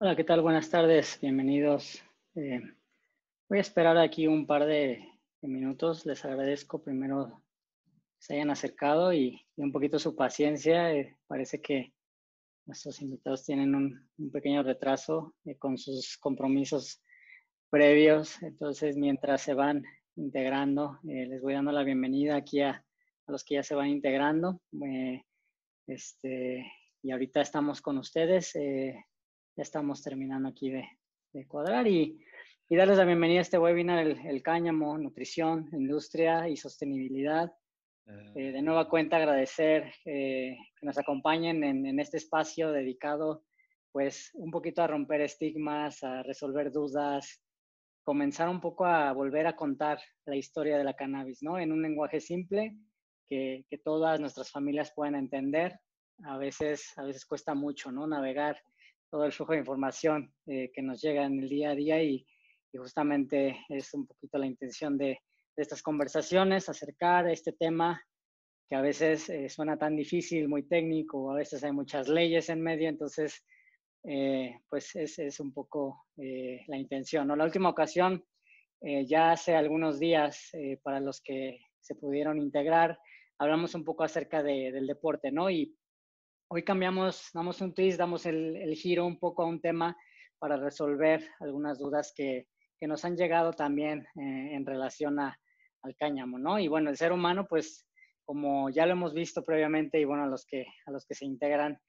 Hola, ¿qué tal? Buenas tardes, bienvenidos. Eh, Voy a esperar aquí un par de minutos. Les agradezco primero que se hayan acercado y un poquito su paciencia. Parece que nuestros invitados tienen un pequeño retraso con sus compromisos previos. Entonces, mientras se van integrando, les voy dando la bienvenida aquí a los que ya se van integrando. Este, y ahorita estamos con ustedes. Ya estamos terminando aquí de cuadrar y darles la bienvenida a este webinar, el cáñamo, nutrición, industria y sostenibilidad. De nueva cuenta agradecer que nos acompañen en este espacio dedicado pues un poquito a romper estigmas, a resolver dudas, comenzar un poco a volver a contar la historia de la cannabis, ¿no? En un lenguaje simple que todas nuestras familias puedan entender. A veces cuesta mucho, ¿no? Navegar todo el flujo de información que nos llega en el día a día y justamente es un poquito la intención de estas conversaciones, acercar este tema que a veces suena tan difícil, muy técnico, a veces hay muchas leyes en medio, entonces pues es un poco la intención, ¿no? La última ocasión, ya hace algunos días, para los que se pudieron integrar, hablamos un poco acerca del deporte, ¿no? Y hoy cambiamos, damos un twist, damos el giro un poco a un tema para resolver algunas dudas que nos han llegado también en relación al cáñamo, ¿no? Y bueno, el ser humano, pues, como ya lo hemos visto previamente, y bueno, a los que se integran,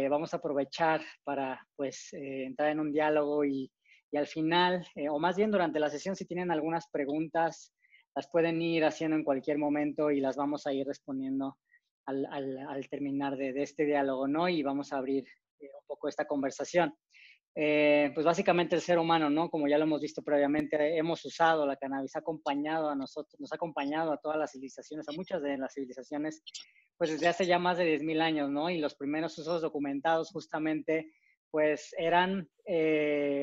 vamos a aprovechar para, pues, entrar en un diálogo y al final, o más bien durante la sesión, si tienen algunas preguntas, las pueden ir haciendo en cualquier momento y las vamos a ir respondiendo al terminar de este diálogo, ¿no? Y vamos a abrir un poco esta conversación. Pues básicamente el ser humano, ¿no? Como ya lo hemos visto previamente, hemos usado la cannabis, ha acompañado a nosotros, nos ha acompañado a todas las civilizaciones, a muchas de las civilizaciones, pues desde hace ya más de 10.000 años, ¿no? Y los primeros usos documentados justamente, pues eran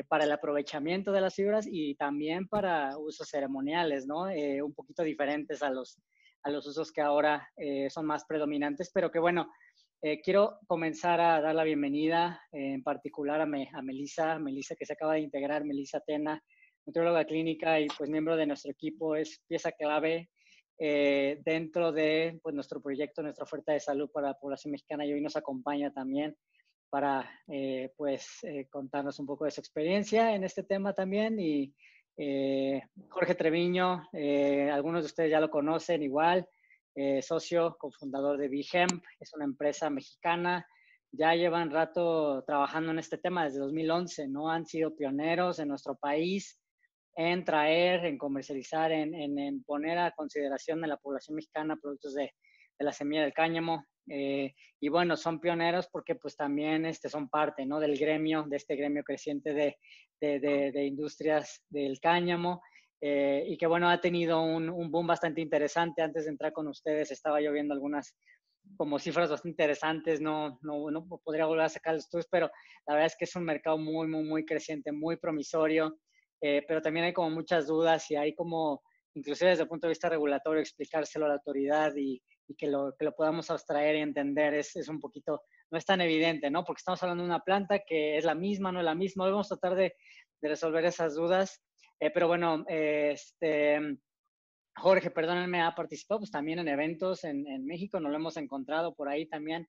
para el aprovechamiento de las fibras y también para usos ceremoniales, ¿no? Un poquito diferentes a los usos que ahora son más predominantes, pero que bueno, quiero comenzar a dar la bienvenida en particular a Melissa, que se acaba de integrar, Melissa Tena, nutrióloga clínica y pues miembro de nuestro equipo, es pieza clave dentro de pues, nuestro proyecto, nuestra oferta de salud para la población mexicana y hoy nos acompaña también para contarnos un poco de su experiencia en este tema también. Y Jorge Treviño, algunos de ustedes ya lo conocen igual, socio, cofundador de Bihemp, es una empresa mexicana. Ya llevan rato trabajando en este tema desde 2011, ¿no? Han sido pioneros en nuestro país en traer, en comercializar, en poner a consideración de la población mexicana productos de la semilla del cáñamo. Y bueno, son pioneros porque pues también son parte, ¿no? Del gremio, de este gremio creciente de industrias del cáñamo. Y que bueno, ha tenido un boom bastante interesante. Antes de entrar con ustedes estaba yo viendo algunas como cifras bastante interesantes, no podría volver a sacar los estudios, pero la verdad es que es un mercado muy creciente, muy promisorio, pero también hay como muchas dudas y hay como, inclusive desde el punto de vista regulatorio, explicárselo a la autoridad y que lo podamos abstraer y entender es un poquito, no es tan evidente, ¿no? Porque estamos hablando de una planta que es la misma, no es la misma, hoy vamos a tratar de resolver esas dudas, pero bueno, Jorge, perdónenme, ha participado pues también en eventos en México, nos lo hemos encontrado por ahí también,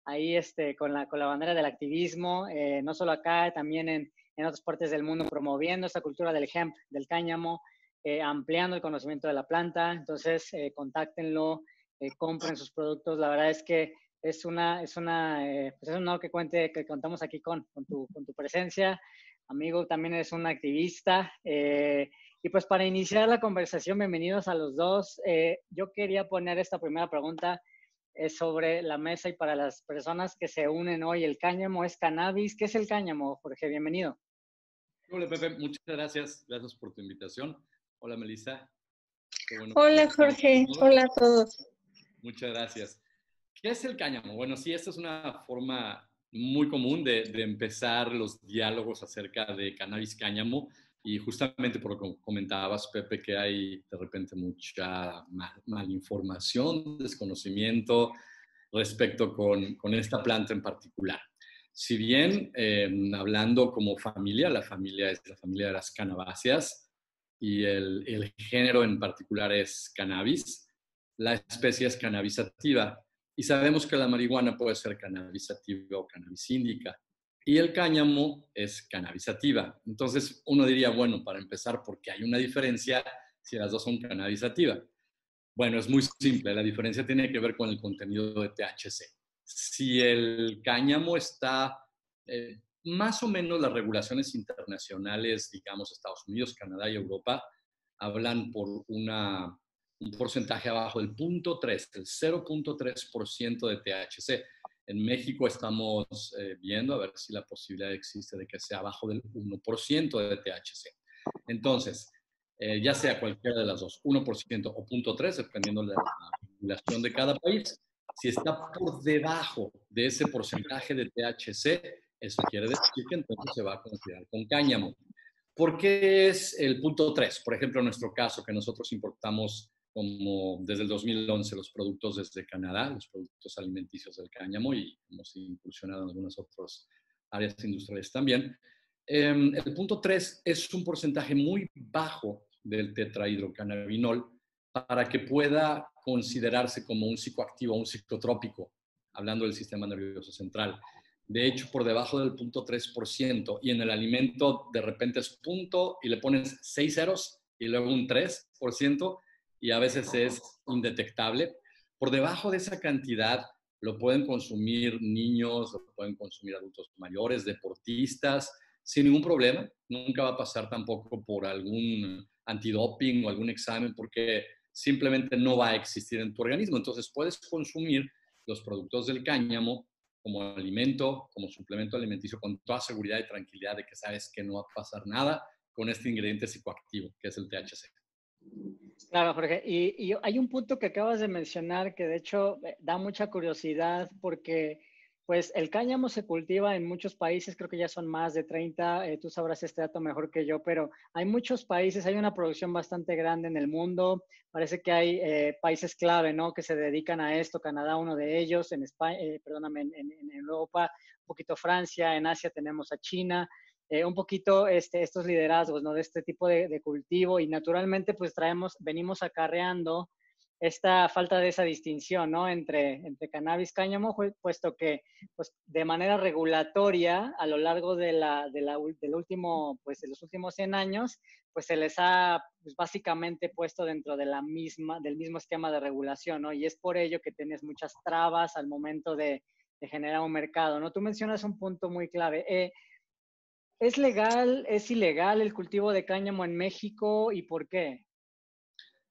ahí con la bandera del activismo, no solo acá, también en otras partes del mundo, promoviendo esta cultura del hemp, del cáñamo, ampliando el conocimiento de la planta. Entonces, contáctenlo, compren sus productos. La verdad es que pues es un honor que contamos aquí con tu presencia. Amigo, también eres un activista. Y pues para iniciar la conversación, bienvenidos a los dos. Yo quería poner esta primera pregunta sobre la mesa y para las personas que se unen hoy. ¿El cáñamo es cannabis? ¿Qué es el cáñamo, Jorge? Bienvenido. Hola, Pepe. Muchas gracias. Gracias por tu invitación. Hola, Melissa. Qué bueno. Hola, Jorge. Hola a todos. Muchas gracias. ¿Qué es el cáñamo? Bueno, sí, esta es una forma muy común de empezar los diálogos acerca de cannabis cáñamo y justamente por lo que comentabas, Pepe, que hay de repente mucha malinformación, desconocimiento respecto con esta planta en particular. Si bien, hablando como familia, la familia es la familia de las cannabáceas y el género en particular es cannabis, la especie es cannabis sativa y sabemos que la marihuana puede ser cannabis sativa o cannabis índica y el cáñamo es cannabis sativa. Entonces uno diría, bueno, para empezar, ¿por qué hay una diferencia si las dos son cannabis sativa? Bueno, es muy simple, la diferencia tiene que ver con el contenido de THC. Si el cáñamo está, más o menos las regulaciones internacionales, digamos Estados Unidos, Canadá y Europa, hablan por un porcentaje abajo del 0.3, el 0.3% de THC. En México estamos viendo a ver si la posibilidad existe de que sea abajo del 1% de THC. Entonces, ya sea cualquiera de las dos, 1% o 0.3, dependiendo de la regulación de cada país. Si está por debajo de ese porcentaje de THC, eso quiere decir que entonces se va a considerar con cáñamo. ¿Por qué es el 0.3? Por ejemplo, en nuestro caso, que nosotros importamos como desde el 2011 los productos desde Canadá, los productos alimenticios del cáñamo, y hemos incursionado en algunas otras áreas industriales también. El 0.3 es un porcentaje muy bajo del tetrahidrocannabinol para que pueda considerarse como un psicoactivo, un psicotrópico, hablando del sistema nervioso central. De hecho, por debajo del 0.3%, y en el alimento de repente es punto y le pones 6 ceros y luego un 3%, y a veces es indetectable. Por debajo de esa cantidad lo pueden consumir niños, lo pueden consumir adultos mayores, deportistas, sin ningún problema. Nunca va a pasar tampoco por algún antidoping o algún examen porque simplemente no va a existir en tu organismo. Entonces puedes consumir los productos del cáñamo como alimento, como suplemento alimenticio, con toda seguridad y tranquilidad de que sabes que no va a pasar nada con este ingrediente psicoactivo, que es el THC. Claro, Jorge. Y hay un punto que acabas de mencionar que de hecho da mucha curiosidad porque pues el cáñamo se cultiva en muchos países, creo que ya son más de 30, tú sabrás este dato mejor que yo, pero hay muchos países, hay una producción bastante grande en el mundo, parece que hay países clave, ¿no? Que se dedican a esto, Canadá uno de ellos, en España, perdóname, en Europa, un poquito Francia, en Asia tenemos a China. Un poquito estos liderazgos, ¿no? De este tipo de cultivo y naturalmente pues venimos acarreando esta falta de esa distinción, ¿no? Entre cannabis cáñamo, puesto que pues de manera regulatoria a lo largo del último, pues de los últimos 100 años, pues se les ha pues, básicamente puesto dentro del mismo esquema de regulación, ¿no? Y es por ello que tienes muchas trabas al momento de generar un mercado, ¿no? Tú mencionas un punto muy clave. ¿Es legal, es ilegal el cultivo de cáñamo en México y por qué?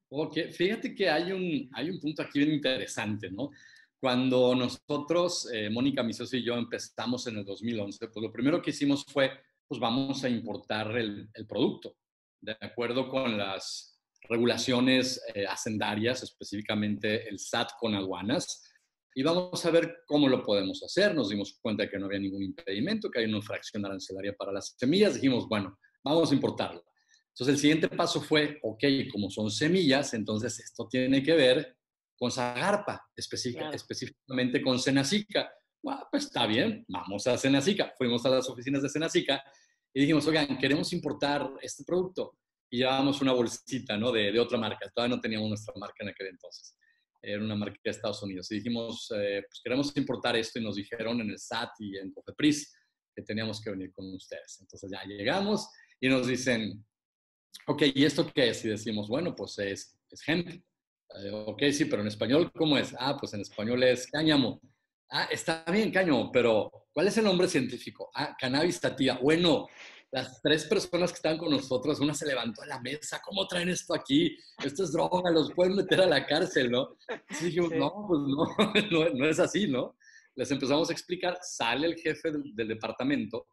Ok, fíjate que hay un punto aquí bien interesante, ¿no? Cuando nosotros, Mónica, mi socio y yo, empezamos en el 2011, pues lo primero que hicimos fue, pues vamos a importar el producto, de acuerdo con las regulaciones hacendarias, específicamente el SAT con aduanas, y vamos a ver cómo lo podemos hacer. Nos dimos cuenta de que no había ningún impedimento, que hay una infracción arancelaria para las semillas. Dijimos, bueno, vamos a importarlo. Entonces el siguiente paso fue, ok, como son semillas, entonces esto tiene que ver con Zagarpa, específicamente con Senacica. Bueno, pues está bien, vamos a Senacica. Fuimos a las oficinas de Senacica y dijimos, oigan, queremos importar este producto. Y llevábamos una bolsita, ¿no? De otra marca. Todavía no teníamos nuestra marca en aquel entonces. Era una marca de Estados Unidos. Y dijimos, pues queremos importar esto, y nos dijeron en el SAT y en Cofepris que teníamos que venir con ustedes. Entonces ya llegamos y nos dicen, ok, ¿y esto qué es? Y decimos, bueno, pues es hemp. Ok, sí, pero en español, ¿cómo es? Ah, pues en español es cáñamo. Ah, está bien, cáñamo, pero ¿cuál es el nombre científico? Ah, cannabis sativa. Bueno, las tres personas que estaban con nosotros, una se levantó a la mesa, ¿cómo traen esto aquí? Esto es droga, los pueden meter a la cárcel, ¿no? Entonces dijimos, Sí. no, pues no es así, ¿no? Les empezamos a explicar, sale el jefe del departamento,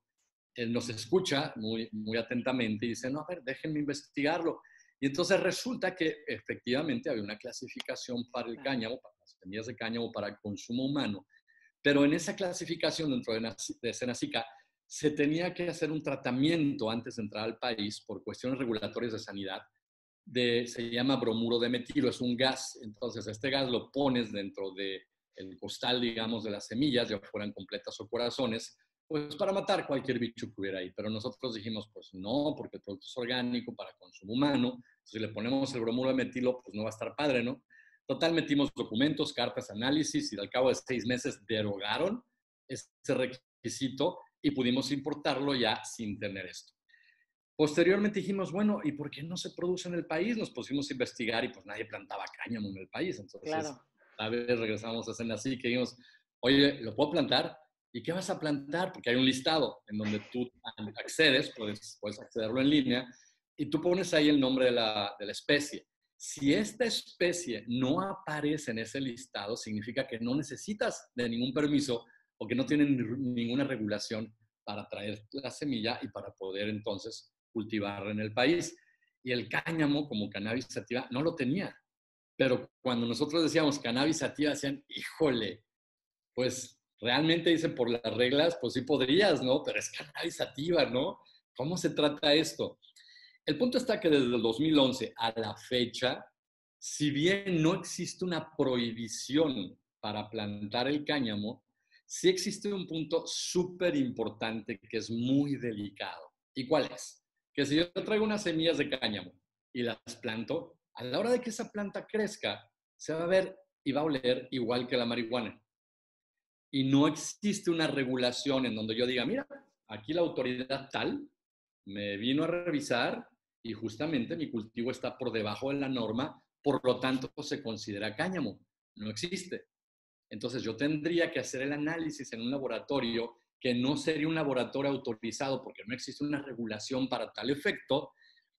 él nos escucha muy atentamente y dice, no, a ver, déjenme investigarlo. Y entonces resulta que efectivamente había una clasificación para el cáñamo, para las semillas de cáñamo para el consumo humano, pero en esa clasificación dentro de Senacica se tenía que hacer un tratamiento antes de entrar al país por cuestiones regulatorias de sanidad, se llama bromuro de metilo, es un gas. Entonces este gas lo pones dentro del costal, digamos, de las semillas, ya fueran completas o corazones, pues para matar cualquier bicho que hubiera ahí. Pero nosotros dijimos, pues no, porque el producto es orgánico para consumo humano. Si le ponemos el bromuro de metilo, pues no va a estar padre, ¿no? Total, metimos documentos, cartas, análisis y al cabo de 6 meses derogaron ese requisito y pudimos importarlo ya sin tener esto. Posteriormente dijimos, bueno, ¿y por qué no se produce en el país? Nos pusimos a investigar y pues nadie plantaba cáñamo en el país. Entonces, Claro. a ver, regresamos a Senasí que dijimos, oye, ¿lo puedo plantar? ¿Y qué vas a plantar? Porque hay un listado en donde tú accedes, puedes accederlo en línea, y tú pones ahí el nombre de la especie. Si esta especie no aparece en ese listado, significa que no necesitas de ningún permiso o que no tienen ninguna regulación para traer la semilla y para poder entonces cultivarla en el país. Y el cáñamo, como cannabis sativa, no lo tenía. Pero cuando nosotros decíamos cannabis sativa, decían, híjole, pues realmente dicen por las reglas, pues sí podrías, ¿no? Pero es cannabis sativa, ¿no? ¿Cómo se trata esto? El punto está que desde el 2011 a la fecha, si bien no existe una prohibición para plantar el cáñamo, sí existe un punto súper importante que es muy delicado. ¿Y cuál es? Que si yo traigo unas semillas de cáñamo y las planto, a la hora de que esa planta crezca, se va a ver y va a oler igual que la marihuana. Y no existe una regulación en donde yo diga, mira, aquí la autoridad tal me vino a revisar y justamente mi cultivo está por debajo de la norma, por lo tanto se considera cáñamo. No existe. Entonces yo tendría que hacer el análisis en un laboratorio que no sería un laboratorio autorizado porque no existe una regulación para tal efecto.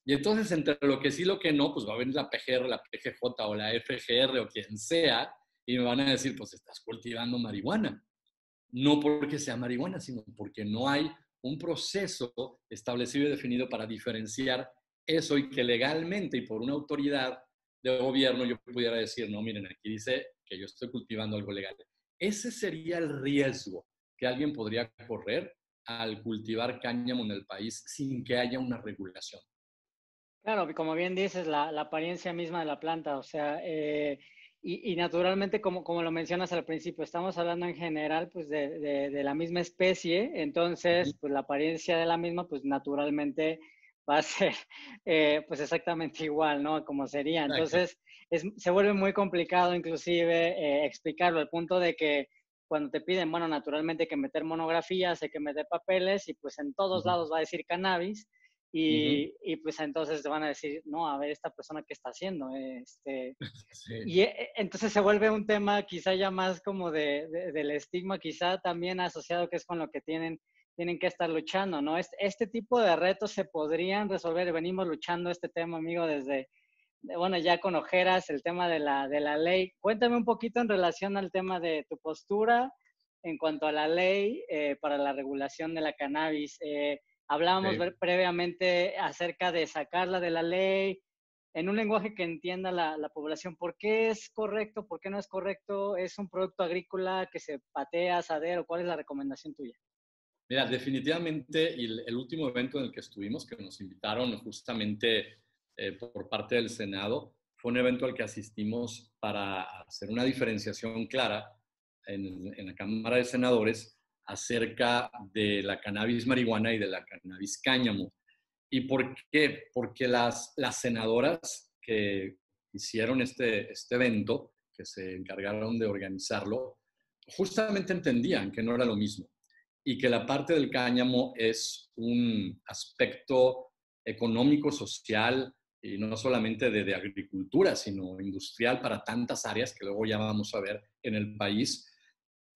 Y entonces entre lo que sí y lo que no, pues va a venir la PGR, la PGJ o la FGR o quien sea y me van a decir, pues estás cultivando marihuana. No porque sea marihuana, sino porque no hay un proceso establecido y definido para diferenciar eso y que legalmente y por una autoridad de gobierno yo pudiera decir, no, miren, aquí dice que yo estoy cultivando algo legal. Ese sería el riesgo que alguien podría correr al cultivar cáñamo en el país sin que haya una regulación. Claro, como bien dices, la apariencia misma de la planta, o sea, y naturalmente, como lo mencionas al principio, estamos hablando en general pues de la misma especie, entonces pues la apariencia de la misma pues naturalmente va a ser pues exactamente igual, ¿no? Como sería. Entonces se vuelve muy complicado inclusive explicarlo, al punto de que cuando te piden, bueno, naturalmente hay que meter monografías, hay que meter papeles y pues en todos lados va a decir cannabis. Y pues entonces te van a decir, no, a ver, esta persona qué está haciendo. Sí. Y entonces se vuelve un tema quizá ya más como del estigma, quizá también asociado que es con lo que tienen que estar luchando, ¿no? Este tipo de retos se podrían resolver. Venimos luchando este tema, amigo, desde, bueno, ya con ojeras, el tema de la ley. Cuéntame un poquito en relación al tema de tu postura en cuanto a la ley para la regulación de la cannabis. Hablábamos previamente acerca de sacarla de la ley en un lenguaje que entienda la población. ¿Por qué es correcto? ¿Por qué no es correcto? ¿Es un producto agrícola que se patea, asadero? ¿Cuál es la recomendación tuya? Mira, definitivamente el último evento en el que estuvimos, que nos invitaron justamente por parte del Senado, fue un evento al que asistimos para hacer una diferenciación clara en la Cámara de Senadores acerca de la cannabis marihuana y de la cannabis cáñamo. ¿Y por qué? Porque las senadoras que hicieron este evento, que se encargaron de organizarlo, justamente entendían que no era lo mismo y que la parte del cáñamo es un aspecto económico, social, y no solamente de agricultura, sino industrial para tantas áreas que luego ya vamos a ver en el país,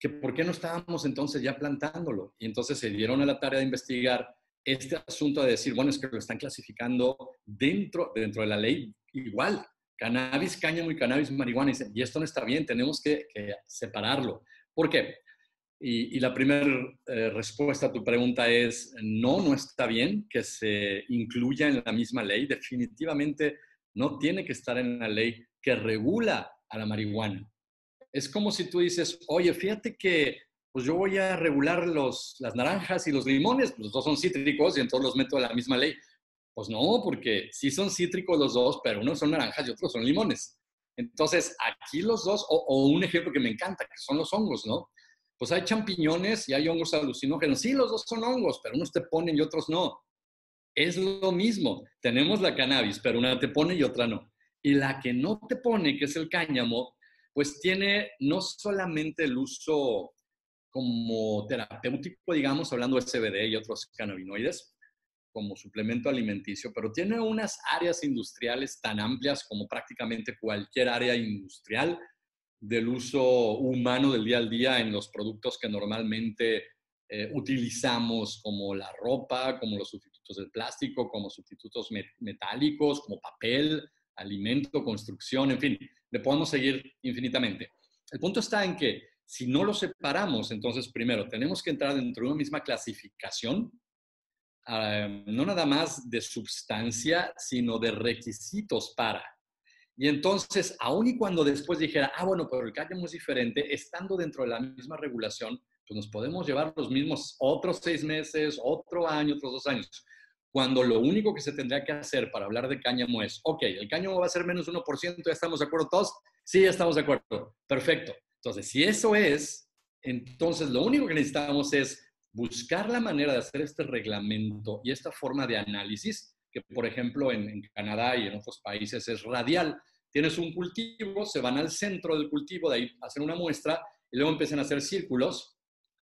que por qué no estábamos entonces ya plantándolo. Y entonces se dieron a la tarea de investigar este asunto de decir, bueno, es que lo están clasificando dentro de la ley igual, cannabis, cáñamo y cannabis marihuana, y esto no está bien, tenemos que separarlo. ¿Por qué? Y la primera respuesta a tu pregunta es, no está bien que se incluya en la misma ley. Definitivamente no tiene que estar en la ley que regula a la marihuana. Es como si tú dices, oye, fíjate que pues yo voy a regular las naranjas y los limones, pues los dos son cítricos y entonces los meto en la misma ley. Pues no, porque sí son cítricos los dos, pero unos son naranjas y otros son limones. Entonces, aquí los dos, o un ejemplo que me encanta, que son los hongos, ¿no? Pues hay champiñones y hay hongos alucinógenos. Sí, los dos son hongos, pero unos te ponen y otros no. Es lo mismo. Tenemos la cannabis, pero una te pone y otra no. Y la que no te pone, que es el cáñamo, pues tiene no solamente el uso como terapéutico, digamos, hablando de CBD y otros cannabinoides, como suplemento alimenticio, pero tiene unas áreas industriales tan amplias como prácticamente cualquier área industrial del uso humano del día al día en los productos que normalmente utilizamos, como la ropa, como los sustitutos del plástico, como sustitutos metálicos, como papel, alimento, construcción, en fin, le podemos seguir infinitamente. El punto está en que si no lo separamos, entonces primero tenemos que entrar dentro de una misma clasificación, no nada más de sustancia, sino de requisitos para. Y entonces, aun y cuando después dijera, bueno, pero el cáñamo es diferente, estando dentro de la misma regulación, pues nos podemos llevar los mismos otros 6 meses, otro año, otros 2 años. Cuando lo único que se tendría que hacer para hablar de cáñamo es, ok, el cáñamo va a ser menos 1%, ¿ya estamos de acuerdo todos? Sí, ya estamos de acuerdo. Perfecto. Entonces, si eso es, entonces lo único que necesitamos es buscar la manera de hacer este reglamento y esta forma de análisis, que por ejemplo en Canadá y en otros países es radial. Tienes un cultivo, se van al centro del cultivo, de ahí hacen una muestra y luego empiezan a hacer círculos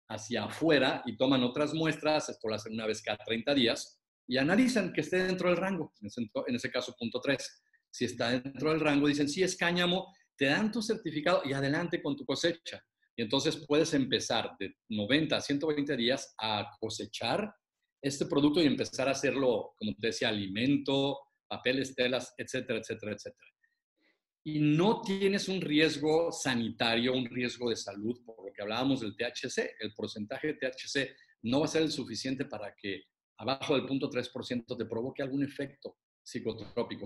hacia afuera y toman otras muestras, esto lo hacen una vez cada 30 días, y analizan que esté dentro del rango, en ese caso punto 3. Si está dentro del rango, dicen, sí, es cáñamo, te dan tu certificado y adelante con tu cosecha. Y entonces puedes empezar de 90 a 120 días a cosechar este producto y empezar a hacerlo, como te decía, alimento, papeles, telas, etcétera, etcétera, etcétera. Y no tienes un riesgo sanitario, un riesgo de salud, por lo que hablábamos del THC. El porcentaje de THC no va a ser el suficiente para que abajo del 0.3% te provoque algún efecto psicotrópico.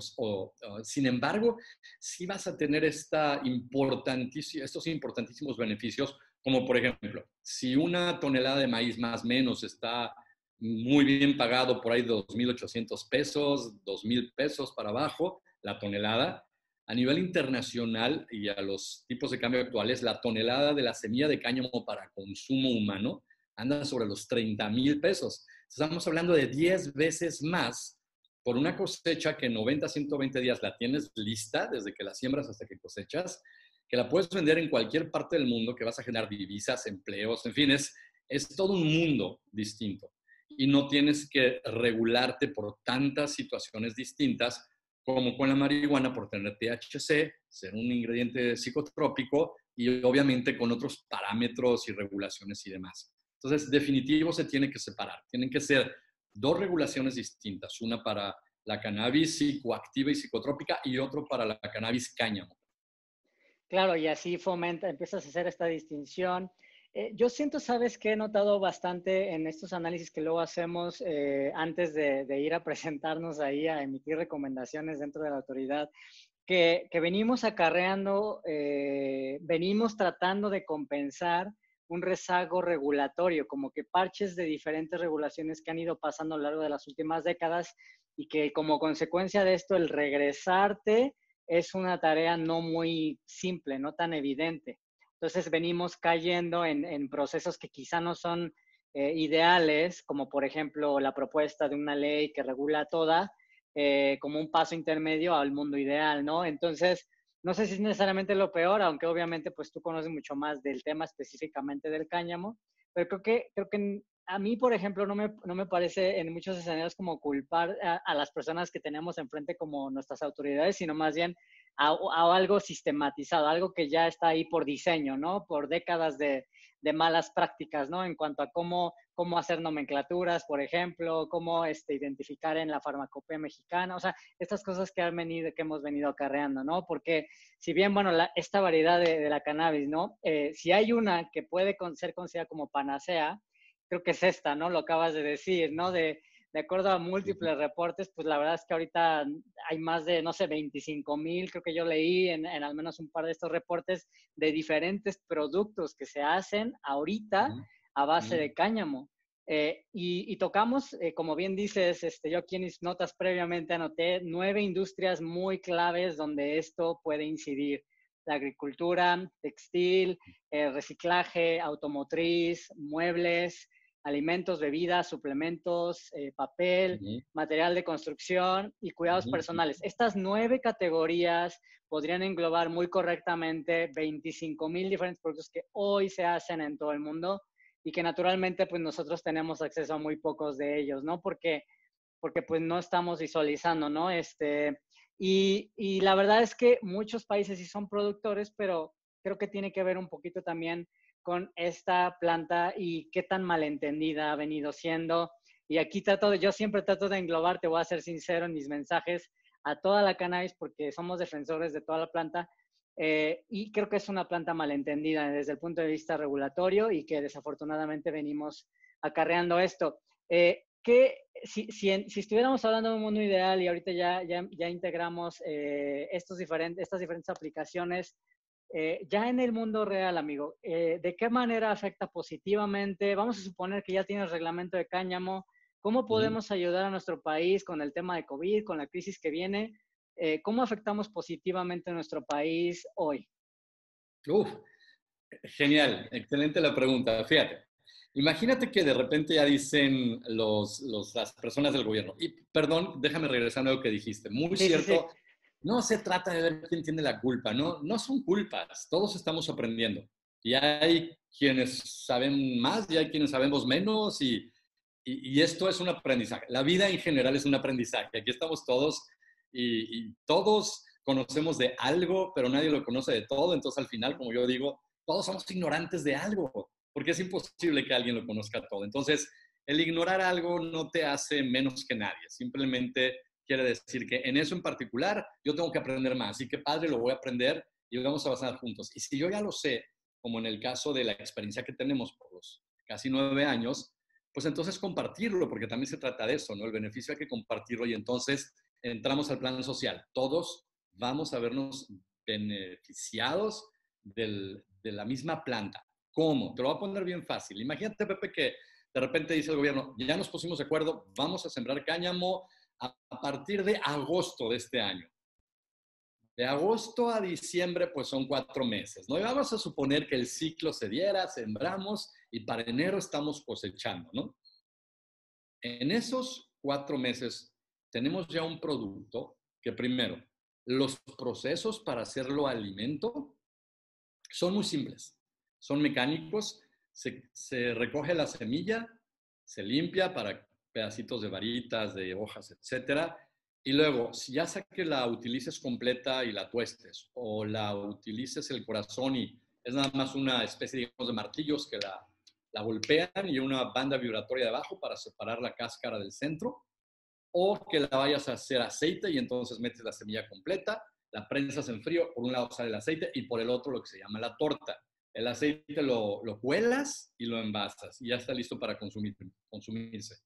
Sin embargo, sí vas a tener estos importantísimos beneficios, como por ejemplo, si una tonelada de maíz más o menos está muy bien pagado, por ahí 2.800 pesos, 2.000 pesos para abajo, la tonelada. A nivel internacional y a los tipos de cambio actuales, la tonelada de la semilla de cáñamo para consumo humano anda sobre los 30,000 pesos. Estamos hablando de 10 veces más por una cosecha que en 90 a 120 días la tienes lista, desde que la siembras hasta que cosechas, que la puedes vender en cualquier parte del mundo, que vas a generar divisas, empleos, en fin, es todo un mundo distinto. Y no tienes que regularte por tantas situaciones distintas como con la marihuana por tener THC, ser un ingrediente psicotrópico y obviamente con otros parámetros y regulaciones y demás. Entonces, definitivo se tiene que separar. Tienen que ser 2 regulaciones distintas, una para la cannabis psicoactiva y psicotrópica y otro para la cannabis cáñamo. Claro, y así empiezas a hacer esta distinción. Yo siento, sabes, que he notado bastante en estos análisis que luego hacemos antes de ir a presentarnos ahí, a emitir recomendaciones dentro de la autoridad, que venimos acarreando, venimos tratando de compensar un rezago regulatorio, como que parches de diferentes regulaciones que han ido pasando a lo largo de las últimas décadas y que como consecuencia de esto el regresarte es una tarea no muy simple, no tan evidente. Entonces venimos cayendo en procesos que quizá no son ideales, como por ejemplo la propuesta de una ley que regula toda, como un paso intermedio al mundo ideal, ¿no? Entonces, no sé si es necesariamente lo peor, aunque obviamente pues tú conoces mucho más del tema específicamente del cáñamo, pero creo que a mí, por ejemplo, no me parece en muchos escenarios como culpar a las personas que tenemos enfrente como nuestras autoridades, sino más bien a algo sistematizado, algo que ya está ahí por diseño, ¿no? Por décadas de malas prácticas, ¿no? En cuanto a cómo hacer nomenclaturas, por ejemplo, cómo identificar en la farmacopea mexicana, o sea, estas cosas que hemos venido acarreando, ¿no? Porque si bien, bueno, esta variedad de la cannabis, ¿no? Si hay una que puede ser considerada como panacea, creo que es esta, ¿no? Lo acabas de decir, ¿no? De acuerdo a múltiples reportes, pues la verdad es que ahorita hay más de, no sé, 25,000, creo que yo leí en al menos un par de estos reportes de diferentes productos que se hacen ahorita a base de cáñamo. Y tocamos, como bien dices, yo aquí en mis notas previamente anoté 9 industrias muy claves donde esto puede incidir. la agricultura, textil, reciclaje, automotriz, muebles, alimentos, bebidas, suplementos, papel, material de construcción y cuidados personales. Estas 9 categorías podrían englobar muy correctamente 25,000 diferentes productos que hoy se hacen en todo el mundo y que naturalmente pues nosotros tenemos acceso a muy pocos de ellos, ¿no? Porque pues no estamos visualizando, ¿no? Y la verdad es que muchos países sí son productores, pero creo que tiene que ver un poquito también con esta planta y qué tan malentendida ha venido siendo. Y aquí yo siempre trato de englobar, te voy a ser sincero en mis mensajes, a toda la cannabis porque somos defensores de toda la planta y creo que es una planta malentendida desde el punto de vista regulatorio y que desafortunadamente venimos acarreando esto. Si estuviéramos hablando de un mundo ideal y ahorita ya integramos estas diferentes aplicaciones, ya en el mundo real, amigo, ¿de qué manera afecta positivamente? Vamos a suponer que ya tienes reglamento de cáñamo. ¿Cómo podemos ayudar a nuestro país con el tema de COVID, con la crisis que viene? ¿Cómo afectamos positivamente a nuestro país hoy? Genial, excelente la pregunta. Fíjate, imagínate que de repente ya dicen las personas del gobierno, y perdón, déjame regresar a lo que dijiste, muy cierto, sí. No se trata de ver quién tiene la culpa, no son culpas, todos estamos aprendiendo. Y hay quienes saben más y hay quienes sabemos menos y esto es un aprendizaje. La vida en general es un aprendizaje. Aquí estamos todos y todos conocemos de algo, pero nadie lo conoce de todo. Entonces, al final, como yo digo, todos somos ignorantes de algo, porque es imposible que alguien lo conozca todo. Entonces, el ignorar algo no te hace menos que nadie. Simplemente quiere decir que en eso en particular yo tengo que aprender más. Y qué padre, lo voy a aprender y vamos a avanzar juntos. Y si yo ya lo sé, como en el caso de la experiencia que tenemos por los casi 9 años, pues entonces compartirlo, porque también se trata de eso, ¿no? El beneficio hay que compartirlo y entonces entramos al plan social. Todos vamos a vernos beneficiados de la misma planta. ¿Cómo? Te lo voy a poner bien fácil. Imagínate, Pepe, que de repente dice el gobierno, ya nos pusimos de acuerdo, vamos a sembrar cáñamo a partir de agosto de este año. De agosto a diciembre, pues son 4 meses, ¿no? Y vamos a suponer que el ciclo se diera, sembramos y para enero estamos cosechando, ¿no? En esos 4 meses tenemos ya un producto que primero, los procesos para hacerlo alimento son muy simples, son mecánicos, se recoge la semilla, se limpia para pedacitos de varitas, de hojas, etcétera, y luego, si ya sea que la utilices completa y la tuestes, o la utilices el corazón y es nada más una especie, digamos, de martillos que la golpean y una banda vibratoria de abajo para separar la cáscara del centro, o que la vayas a hacer aceite y entonces metes la semilla completa, la prensas en frío, por un lado sale el aceite y por el otro lo que se llama la torta. El aceite lo cuelas y lo envasas y ya está listo para consumirse.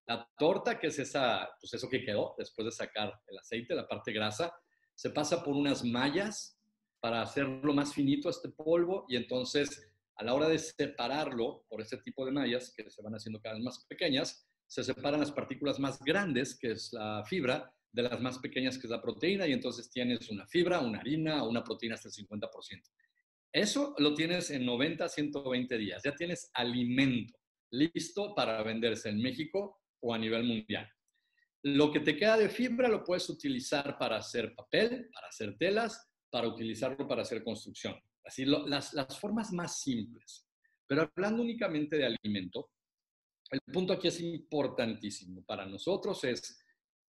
La torta, que es pues eso que quedó después de sacar el aceite, la parte grasa, se pasa por unas mallas para hacerlo más finito este polvo y entonces a la hora de separarlo por este tipo de mallas que se van haciendo cada vez más pequeñas, se separan las partículas más grandes, que es la fibra, de las más pequeñas, que es la proteína, y entonces tienes una fibra, una harina o una proteína hasta el 50%. Eso lo tienes en 90 a 120 días. Ya tienes alimento listo para venderse en México o a nivel mundial. Lo que te queda de fibra lo puedes utilizar para hacer papel, para hacer telas, para utilizarlo para hacer construcción. Así las formas más simples. Pero hablando únicamente de alimento, el punto aquí es importantísimo para nosotros, es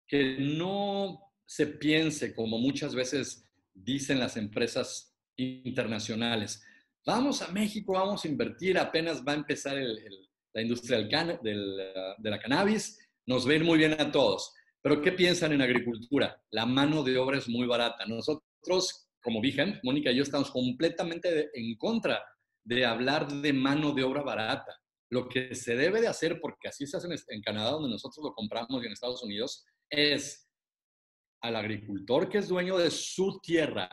que no se piense como muchas veces dicen las empresas internacionales. Vamos a México, vamos a invertir, apenas va a empezar la industria de la cannabis, nos ven muy bien a todos. Pero ¿qué piensan en agricultura? La mano de obra es muy barata. Nosotros, como Vigent, Mónica y yo estamos completamente en contra de hablar de mano de obra barata. Lo que se debe de hacer, porque así se hace en Canadá, donde nosotros lo compramos, y en Estados Unidos, es al agricultor que es dueño de su tierra,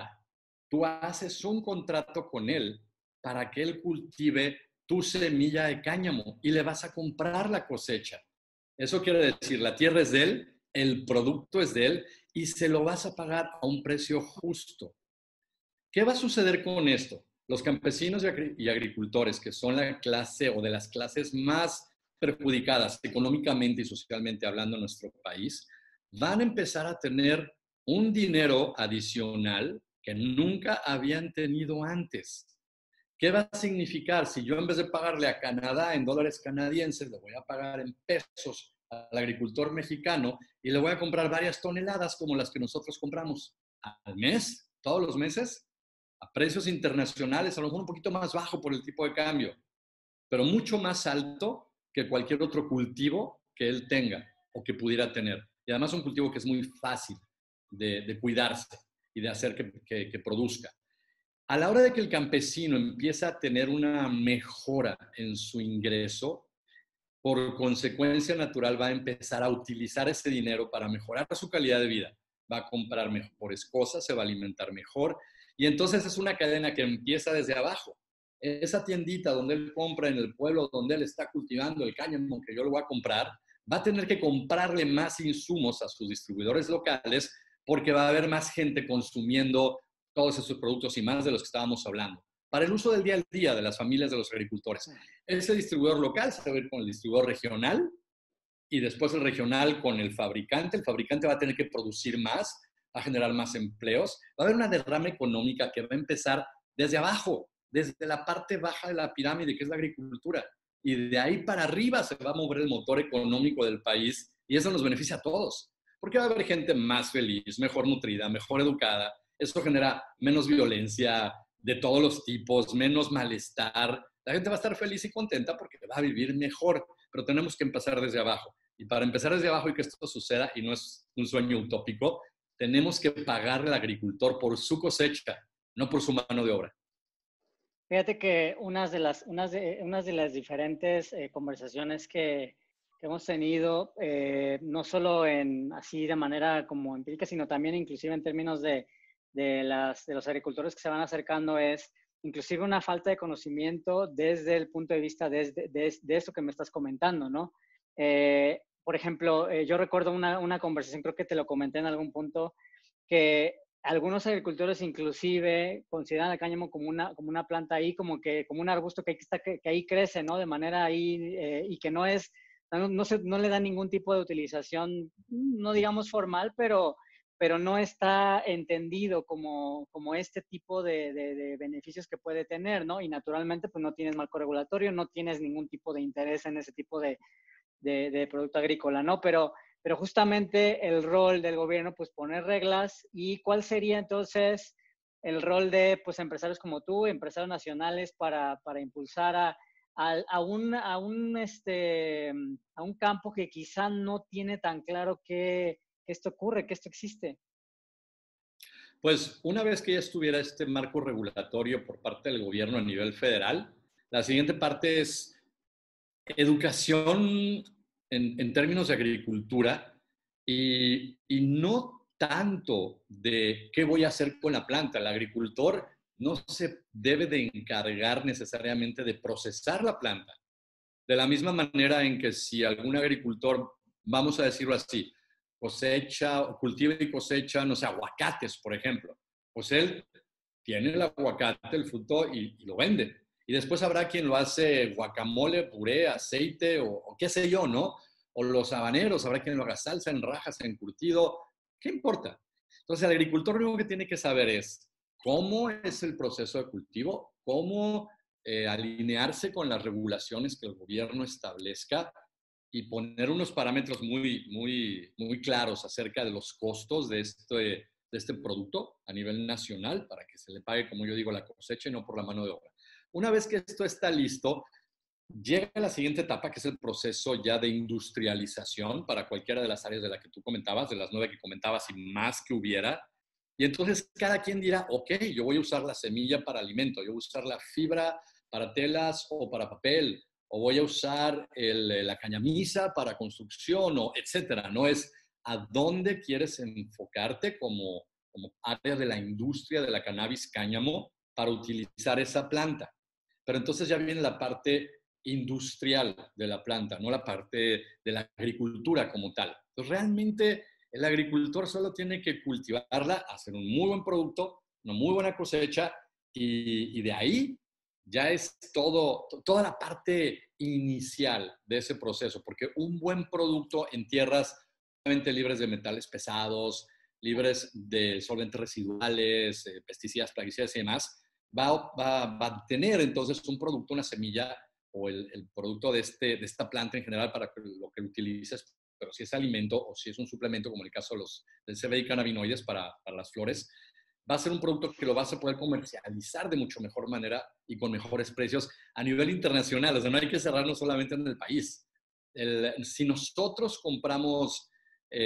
tú haces un contrato con él para que él cultive tu semilla de cáñamo y le vas a comprar la cosecha. Eso quiere decir, la tierra es de él, el producto es de él y se lo vas a pagar a un precio justo. ¿Qué va a suceder con esto? Los campesinos y agricultores, que son la clase o de las clases más perjudicadas económicamente y socialmente hablando en nuestro país, van a empezar a tener un dinero adicional que nunca habían tenido antes. ¿Qué va a significar? Si yo en vez de pagarle a Canadá en dólares canadienses, le voy a pagar en pesos al agricultor mexicano y le voy a comprar varias toneladas como las que nosotros compramos al mes, todos los meses, a precios internacionales, a lo mejor un poquito más bajo por el tipo de cambio, pero mucho más alto que cualquier otro cultivo que él tenga o que pudiera tener. Y además un cultivo que es muy fácil de cuidarse y de hacer que produzca. A la hora de que el campesino empieza a tener una mejora en su ingreso, por consecuencia natural va a empezar a utilizar ese dinero para mejorar su calidad de vida. Va a comprar mejores cosas, se va a alimentar mejor. Y entonces es una cadena que empieza desde abajo. Esa tiendita donde él compra en el pueblo, donde él está cultivando el cáñamo que yo lo voy a comprar, va a tener que comprarle más insumos a sus distribuidores locales porque va a haber más gente consumiendo todos esos productos y más de los que estábamos hablando, para el uso del día a día de las familias de los agricultores. Ese distribuidor local se va a ir con el distribuidor regional y después el regional con el fabricante. El fabricante va a tener que producir más, va a generar más empleos. Va a haber una derrama económica que va a empezar desde abajo, desde la parte baja de la pirámide, que es la agricultura. Y de ahí para arriba se va a mover el motor económico del país y eso nos beneficia a todos. Porque va a haber gente más feliz, mejor nutrida, mejor educada. Eso genera menos violencia de todos los tipos, menos malestar. La gente va a estar feliz y contenta porque va a vivir mejor, pero tenemos que empezar desde abajo. Y para empezar desde abajo y que esto suceda, y no es un sueño utópico, tenemos que pagarle al agricultor por su cosecha, no por su mano de obra. Fíjate que unas de las diferentes conversaciones que hemos tenido, no solo así de manera como empírica, sino también inclusive en términos de los agricultores que se van acercando, es inclusive una falta de conocimiento desde el punto de vista de esto que me estás comentando, ¿no? Por ejemplo, yo recuerdo una conversación, creo que te lo comenté en algún punto, que algunos agricultores inclusive consideran el cáñamo como una planta ahí, como un arbusto que ahí crece, ¿no? De manera ahí, y que no le da ningún tipo de utilización, no digamos formal, pero no está entendido como este tipo de beneficios que puede tener, ¿no? Y naturalmente, pues no tienes marco regulatorio, no tienes ningún tipo de interés en ese tipo de producto agrícola, ¿no? Pero justamente el rol del gobierno, pues poner reglas. ¿Y cuál sería entonces el rol de, pues, empresarios como tú, empresarios nacionales, para impulsar a un campo que quizá no tiene tan claro que esto ocurre, que esto existe? Pues una vez que ya estuviera este marco regulatorio por parte del gobierno a nivel federal, la siguiente parte es educación en términos de agricultura y no tanto de qué voy a hacer con la planta. El agricultor no se debe de encargar necesariamente de procesar la planta. De la misma manera en que si algún agricultor, vamos a decirlo así, cultiva y cosecha, no sé, aguacates, por ejemplo, pues él tiene el aguacate, el fruto y lo vende. Y después habrá quien lo hace guacamole, puré, aceite o qué sé yo, ¿no? O los habaneros, habrá quien lo haga salsa en rajas, encurtido, ¿qué importa? Entonces el agricultor lo único que tiene que saber es cómo es el proceso de cultivo, cómo alinearse con las regulaciones que el gobierno establezca y poner unos parámetros muy claros acerca de los costos de este producto a nivel nacional para que se le pague, como yo digo, la cosecha y no por la mano de obra. Una vez que esto está listo, llega la siguiente etapa, que es el proceso ya de industrialización para cualquiera de las áreas de las que tú comentabas, de las 9 que comentabas y más que hubiera. Y entonces cada quien dirá, ok, yo voy a usar la semilla para alimento, yo voy a usar la fibra para telas o para papel, o voy a usar la cañamisa para construcción, o etcétera. No es a dónde quieres enfocarte como área de la industria de la cannabis cáñamo para utilizar esa planta. Pero entonces ya viene la parte industrial de la planta, no la parte de la agricultura como tal. Entonces realmente el agricultor solo tiene que cultivarla, hacer un muy buen producto, una muy buena cosecha y de ahí ya es toda la parte inicial de ese proceso, porque un buen producto en tierras libres de metales pesados, libres de solventes residuales, pesticidas, plaguicidas y demás, va a tener entonces un producto, una semilla o el producto de esta planta en general para lo que utilices, pero si es alimento o si es un suplemento, como en el caso del CBD y cannabinoides para las flores, va a ser un producto que lo vas a poder comercializar de mucho mejor manera y con mejores precios a nivel internacional. O sea, no hay que cerrarnos solamente en el país. Si nosotros compramos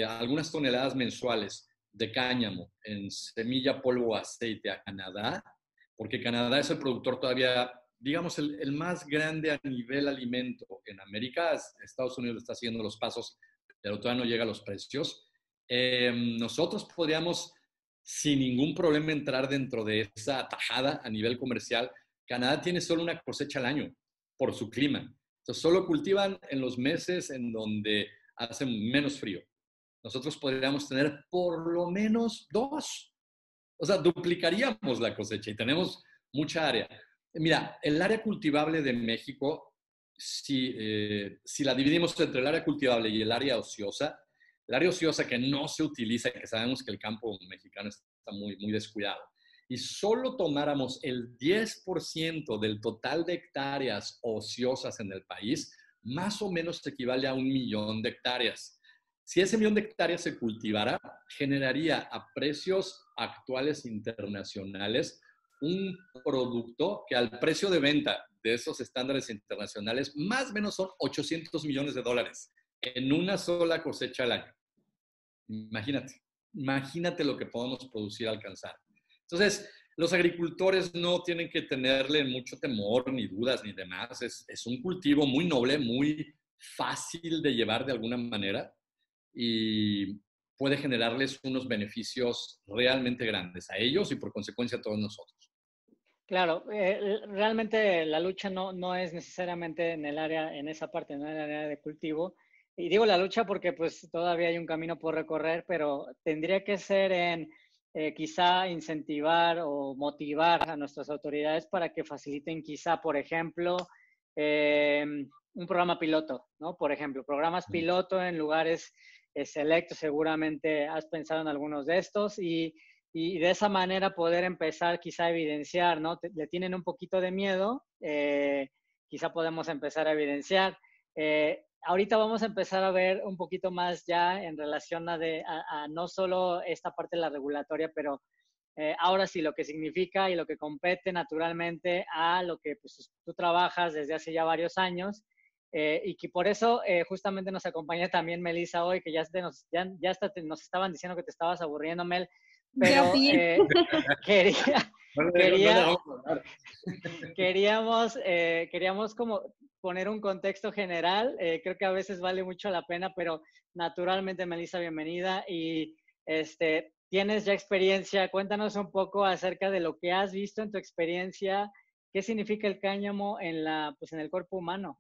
algunas toneladas mensuales de cáñamo en semilla, polvo o aceite a Canadá, porque Canadá es el productor todavía, digamos, el más grande a nivel alimento en América. Estados Unidos está siguiendo los pasos, pero todavía no llega a los precios. Nosotros podríamos sin ningún problema entrar dentro de esa tajada a nivel comercial. Canadá tiene solo una cosecha al año por su clima. Entonces, solo cultivan en los meses en donde hace menos frío. Nosotros podríamos tener por lo menos 2. O sea, duplicaríamos la cosecha y tenemos mucha área. Mira, el área cultivable de México, si la dividimos entre el área cultivable y el área ociosa que no se utiliza, que sabemos que el campo mexicano está muy, muy descuidado, y solo tomáramos el 10% del total de hectáreas ociosas en el país, más o menos equivale a 1 millón de hectáreas. Si ese 1 millón de hectáreas se cultivara, generaría a precios actuales internacionales un producto que al precio de venta de esos estándares internacionales más o menos son $800 millones en una sola cosecha al año. Imagínate lo que podemos producir, alcanzar. Entonces, los agricultores no tienen que tenerle mucho temor, ni dudas, ni demás. Es un cultivo muy noble, muy fácil de llevar de alguna manera y puede generarles unos beneficios realmente grandes a ellos y por consecuencia a todos nosotros. Claro, realmente la lucha no es necesariamente en esa parte, no en el área de cultivo. Y digo la lucha porque pues todavía hay un camino por recorrer, pero tendría que ser en quizá incentivar o motivar a nuestras autoridades para que faciliten quizá, por ejemplo, un programa piloto, ¿no? Por ejemplo, programas piloto en lugares selectos, seguramente has pensado en algunos de estos y de esa manera poder empezar quizá a evidenciar, ¿no? Le tienen un poquito de miedo, quizá podemos empezar a evidenciar. Ahorita vamos a empezar a ver un poquito más ya en relación a no solo esta parte de la regulatoria, pero ahora sí lo que significa y lo que compete naturalmente a lo que pues, tú trabajas desde hace ya varios años. Y que por eso justamente nos acompaña también Melissa hoy, que ya nos estaban diciendo que te estabas aburriendo, Mel, pero queríamos como poner un contexto general. Creo que a veces vale mucho la pena, pero naturalmente, Melissa, bienvenida. Y tienes ya experiencia. Cuéntanos un poco acerca de lo que has visto en tu experiencia. ¿Qué significa el cáñamo en el cuerpo humano?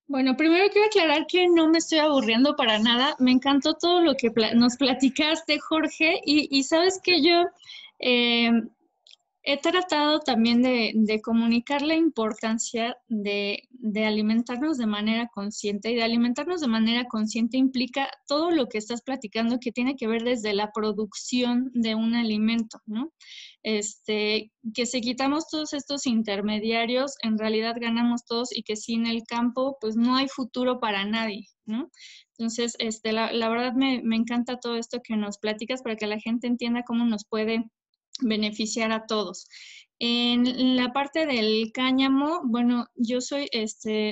Bueno, primero quiero aclarar que no me estoy aburriendo para nada. Me encantó todo lo que nos platicaste, Jorge, y sabes que yo he tratado también de comunicar la importancia de alimentarnos de manera consciente, y de alimentarnos de manera consciente implica todo lo que estás platicando que tiene que ver desde la producción de un alimento, ¿no? Que si quitamos todos estos intermediarios, en realidad ganamos todos y que sin el campo, pues no hay futuro para nadie, ¿no? Entonces, la verdad me encanta todo esto que nos platicas para que la gente entienda cómo nos puede beneficiar a todos. En la parte del cáñamo, bueno, yo soy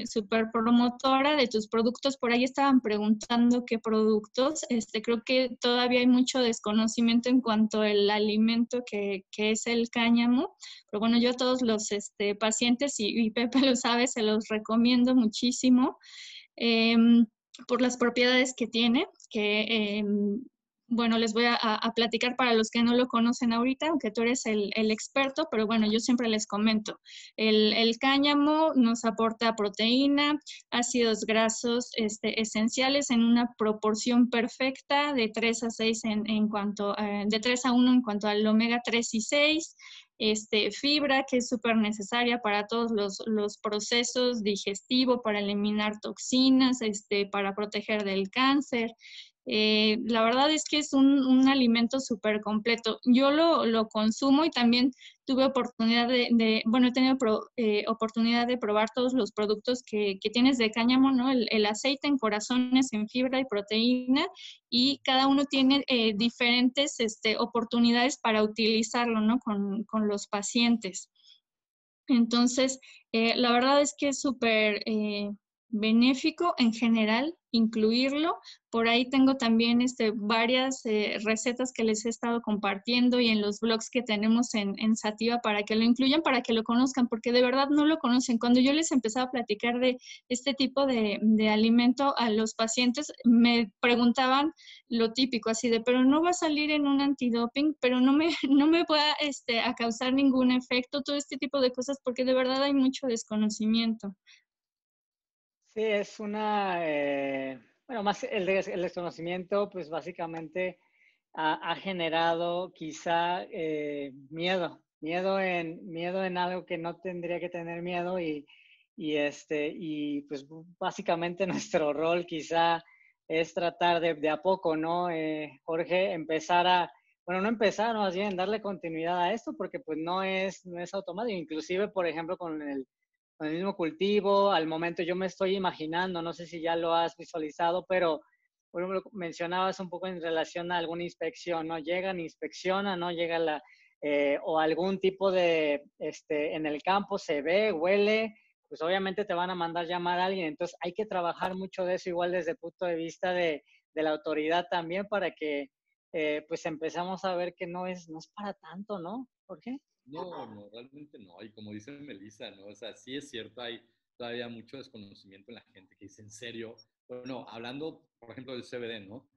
súper promotora de tus productos. Por ahí estaban preguntando qué productos. Creo que todavía hay mucho desconocimiento en cuanto al alimento que es el cáñamo. Pero bueno, yo a todos los pacientes, y Pepe lo sabe, se los recomiendo muchísimo por las propiedades que tiene, que bueno, les voy a platicar para los que no lo conocen ahorita, aunque tú eres el experto, pero bueno, yo siempre les comento. El cáñamo nos aporta proteína, ácidos grasos esenciales en una proporción perfecta de 3 a 6 de 3 a 1 en cuanto al omega 3 y 6. Fibra, que es súper necesaria para todos los procesos digestivos, para eliminar toxinas, para proteger del cáncer. La verdad es que es un alimento súper completo. Yo lo consumo y también tuve oportunidad bueno, he tenido oportunidad de probar todos los productos que tienes de cáñamo, ¿no? El aceite en corazones, en fibra y proteína, y cada uno tiene diferentes oportunidades para utilizarlo, ¿no? Con los pacientes. Entonces, la verdad es que es súper benéfico en general incluirlo. Por ahí tengo también varias recetas que les he estado compartiendo y en los blogs que tenemos en Sativa para que lo incluyan, para que lo conozcan, porque de verdad no lo conocen. Cuando yo les empezaba a platicar de este tipo de alimento a los pacientes, me preguntaban lo típico, así de, pero no va a salir en un antidoping, pero no me va a causar ningún efecto, todo este tipo de cosas, porque de verdad hay mucho desconocimiento. Sí, es bueno, más el desconocimiento, pues básicamente ha generado quizá miedo en algo que no tendría que tener miedo y pues básicamente nuestro rol quizá es tratar de a poco, ¿no? Jorge, bueno, no empezar, más bien darle continuidad a esto porque pues no es automático, inclusive por ejemplo con el mismo cultivo, al momento yo me estoy imaginando, no sé si ya lo has visualizado, pero por ejemplo, mencionabas un poco en relación a alguna inspección, ¿no? Llegan, inspeccionan, ¿no? Llega o algún tipo en el campo se ve, huele, pues obviamente te van a mandar llamar a alguien, entonces hay que trabajar mucho de eso igual desde el punto de vista de la autoridad también para que pues empezamos a ver que no es para tanto, ¿no? ¿Por qué? No, realmente no. Y como dice Melissa, ¿no? O sea, sí es cierto, hay todavía mucho desconocimiento en la gente que dice, ¿en serio? Bueno, hablando, por ejemplo, del CBD, ¿no?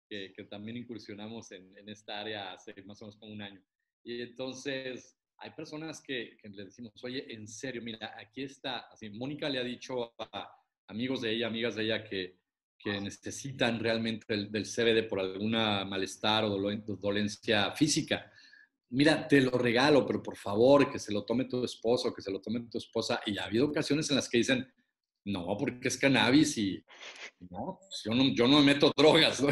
Que también incursionamos en esta área hace más o menos como un año. Y entonces hay personas que le decimos, oye, en serio, mira, aquí está. Así, Mónica le ha dicho a amigos de ella, amigas de ella que necesitan realmente del CBD por alguna malestar o dolencia física. Mira, te lo regalo, pero por favor, que se lo tome tu esposo, que se lo tome tu esposa. Y ha habido ocasiones en las que dicen, no, porque es cannabis y no, pues yo no me meto drogas, ¿no?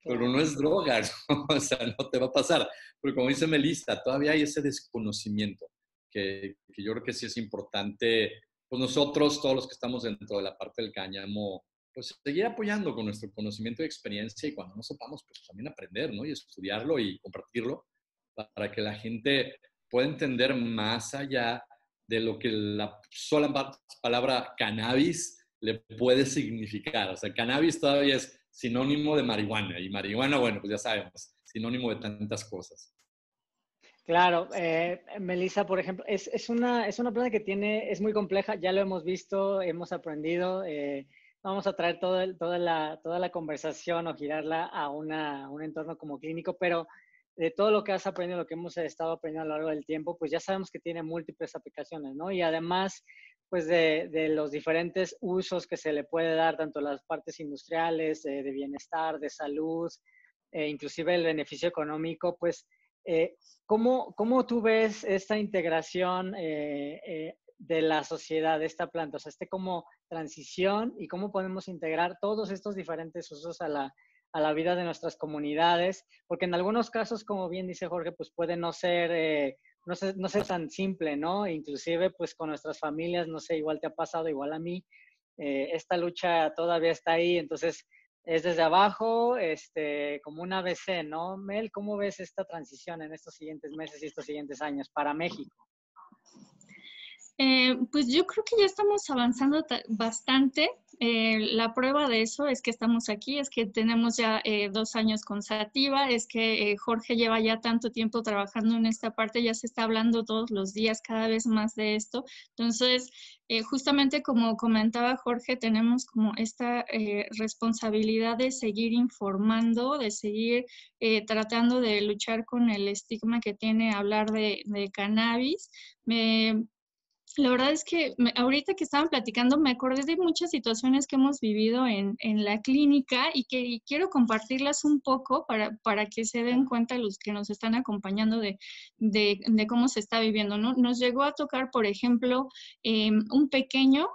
Pero no es droga, ¿no? O sea, no te va a pasar. Pero como dice Melissa, todavía hay ese desconocimiento que yo creo que sí es importante, pues nosotros, todos los que estamos dentro de la parte del cáñamo, pues seguir apoyando con nuestro conocimiento y experiencia y cuando no sepamos, pues también aprender, ¿no? Y estudiarlo y compartirlo para que la gente pueda entender más allá de lo que la sola palabra cannabis le puede significar. O sea, cannabis todavía es sinónimo de marihuana y marihuana, bueno, pues ya sabemos, sinónimo de tantas cosas. Claro, Melissa, por ejemplo, es una planta que es muy compleja, ya lo hemos visto, hemos aprendido, vamos a traer toda la conversación o girarla a un entorno como clínico, pero de todo lo que has aprendido, lo que hemos estado aprendiendo a lo largo del tiempo, pues ya sabemos que tiene múltiples aplicaciones, ¿no? Y además, pues de los diferentes usos que se le puede dar, tanto las partes industriales, de bienestar, de salud, inclusive el beneficio económico, pues, ¿cómo tú ves esta integración de la sociedad, de esta planta? O sea, como transición y cómo podemos integrar todos estos diferentes usos a la vida de nuestras comunidades, porque en algunos casos, como bien dice Jorge, pues puede no ser tan simple, ¿no? Inclusive, pues con nuestras familias, no sé, igual te ha pasado, igual a mí, esta lucha todavía está ahí, entonces es desde abajo, como un ABC, ¿no? Mel, ¿cómo ves esta transición en estos siguientes meses y estos siguientes años para México? Pues yo creo que ya estamos avanzando bastante. la prueba de eso es que estamos aquí, es que tenemos ya 2 años con Sativa, es que Jorge lleva ya tanto tiempo trabajando en esta parte, ya se está hablando todos los días cada vez más de esto. Entonces, justamente como comentaba Jorge, tenemos como esta responsabilidad de seguir informando, de seguir tratando de luchar con el estigma que tiene hablar de cannabis. La verdad es que ahorita que estaban platicando me acordé de muchas situaciones que hemos vivido en la clínica y que quiero compartirlas un poco para que se den cuenta los que nos están acompañando de cómo se está viviendo, ¿no? Nos llegó a tocar, por ejemplo, un pequeño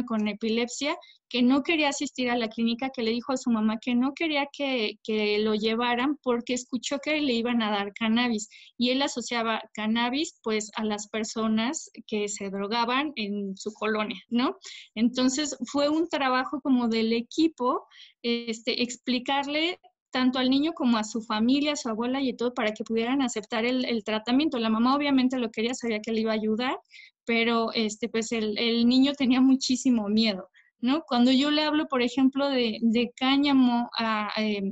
con epilepsia que no quería asistir a la clínica, que le dijo a su mamá que no quería que lo llevaran porque escuchó que le iban a dar cannabis y él asociaba cannabis pues a las personas que se drogaban en su colonia, ¿no? Entonces fue un trabajo como del equipo explicarle tanto al niño como a su familia, a su abuela y todo para que pudieran aceptar el tratamiento. La mamá obviamente lo quería, sabía que le iba a ayudar, pero pues el niño tenía muchísimo miedo, ¿no? Cuando yo le hablo, por ejemplo, de cáñamo,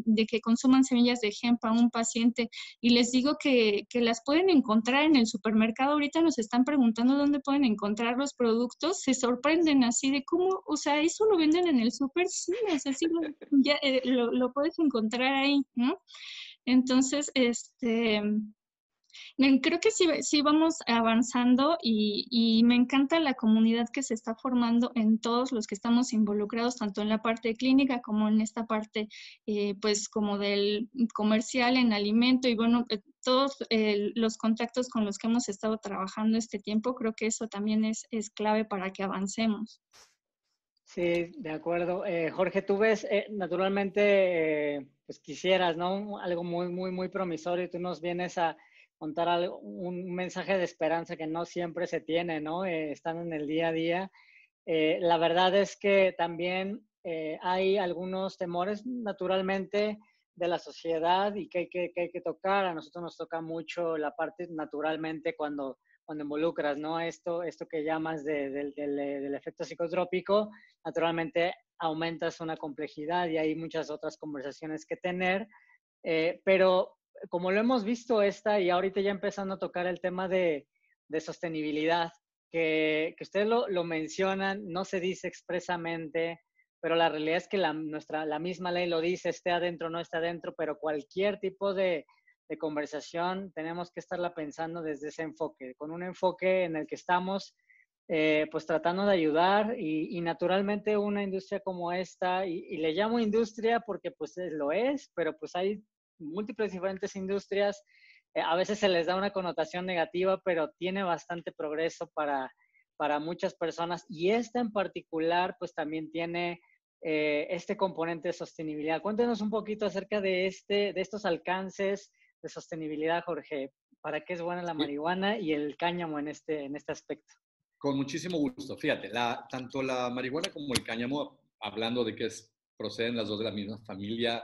de que consuman semillas de hemp a un paciente y les digo que las pueden encontrar en el supermercado, ahorita nos están preguntando dónde pueden encontrar los productos, se sorprenden así de cómo, o sea, ¿eso lo venden en el súper? Sí, o sea, sí, ya, lo puedes encontrar ahí, ¿no? Entonces, creo que sí vamos avanzando y me encanta la comunidad que se está formando en todos los que estamos involucrados, tanto en la parte clínica como en esta parte, pues como del comercial en alimento y bueno, todos los contactos con los que hemos estado trabajando este tiempo, creo que eso también es clave para que avancemos. Sí, de acuerdo. Jorge, tú ves, naturalmente, pues quisieras, ¿no? Algo muy promisorio y tú nos vienes a contar un mensaje de esperanza que no siempre se tiene, ¿no? Estando en el día a día. La verdad es que también hay algunos temores, naturalmente, de la sociedad y que hay que tocar. A nosotros nos toca mucho la parte, naturalmente, cuando involucras, ¿no? Esto que llamas del efecto psicotrópico, naturalmente aumentas una complejidad y hay muchas otras conversaciones que tener, pero como lo hemos visto y ahorita ya empezando a tocar el tema de sostenibilidad, que ustedes lo mencionan, no se dice expresamente, pero la realidad es que la misma ley lo dice, esté adentro o no esté adentro, pero cualquier tipo de conversación tenemos que estarla pensando desde ese enfoque, con un enfoque en el que estamos pues tratando de ayudar y naturalmente una industria como esta, y le llamo industria porque pues lo es, pero pues hay múltiples diferentes industrias, a veces se les da una connotación negativa, pero tiene bastante progreso para muchas personas y esta en particular pues también tiene este componente de sostenibilidad. Cuéntenos un poquito acerca de estos alcances de sostenibilidad, Jorge. ¿Para qué es buena la marihuana y el cáñamo en este aspecto? Con muchísimo gusto. Fíjate, tanto la marihuana como el cáñamo, hablando de que proceden las dos de la misma familia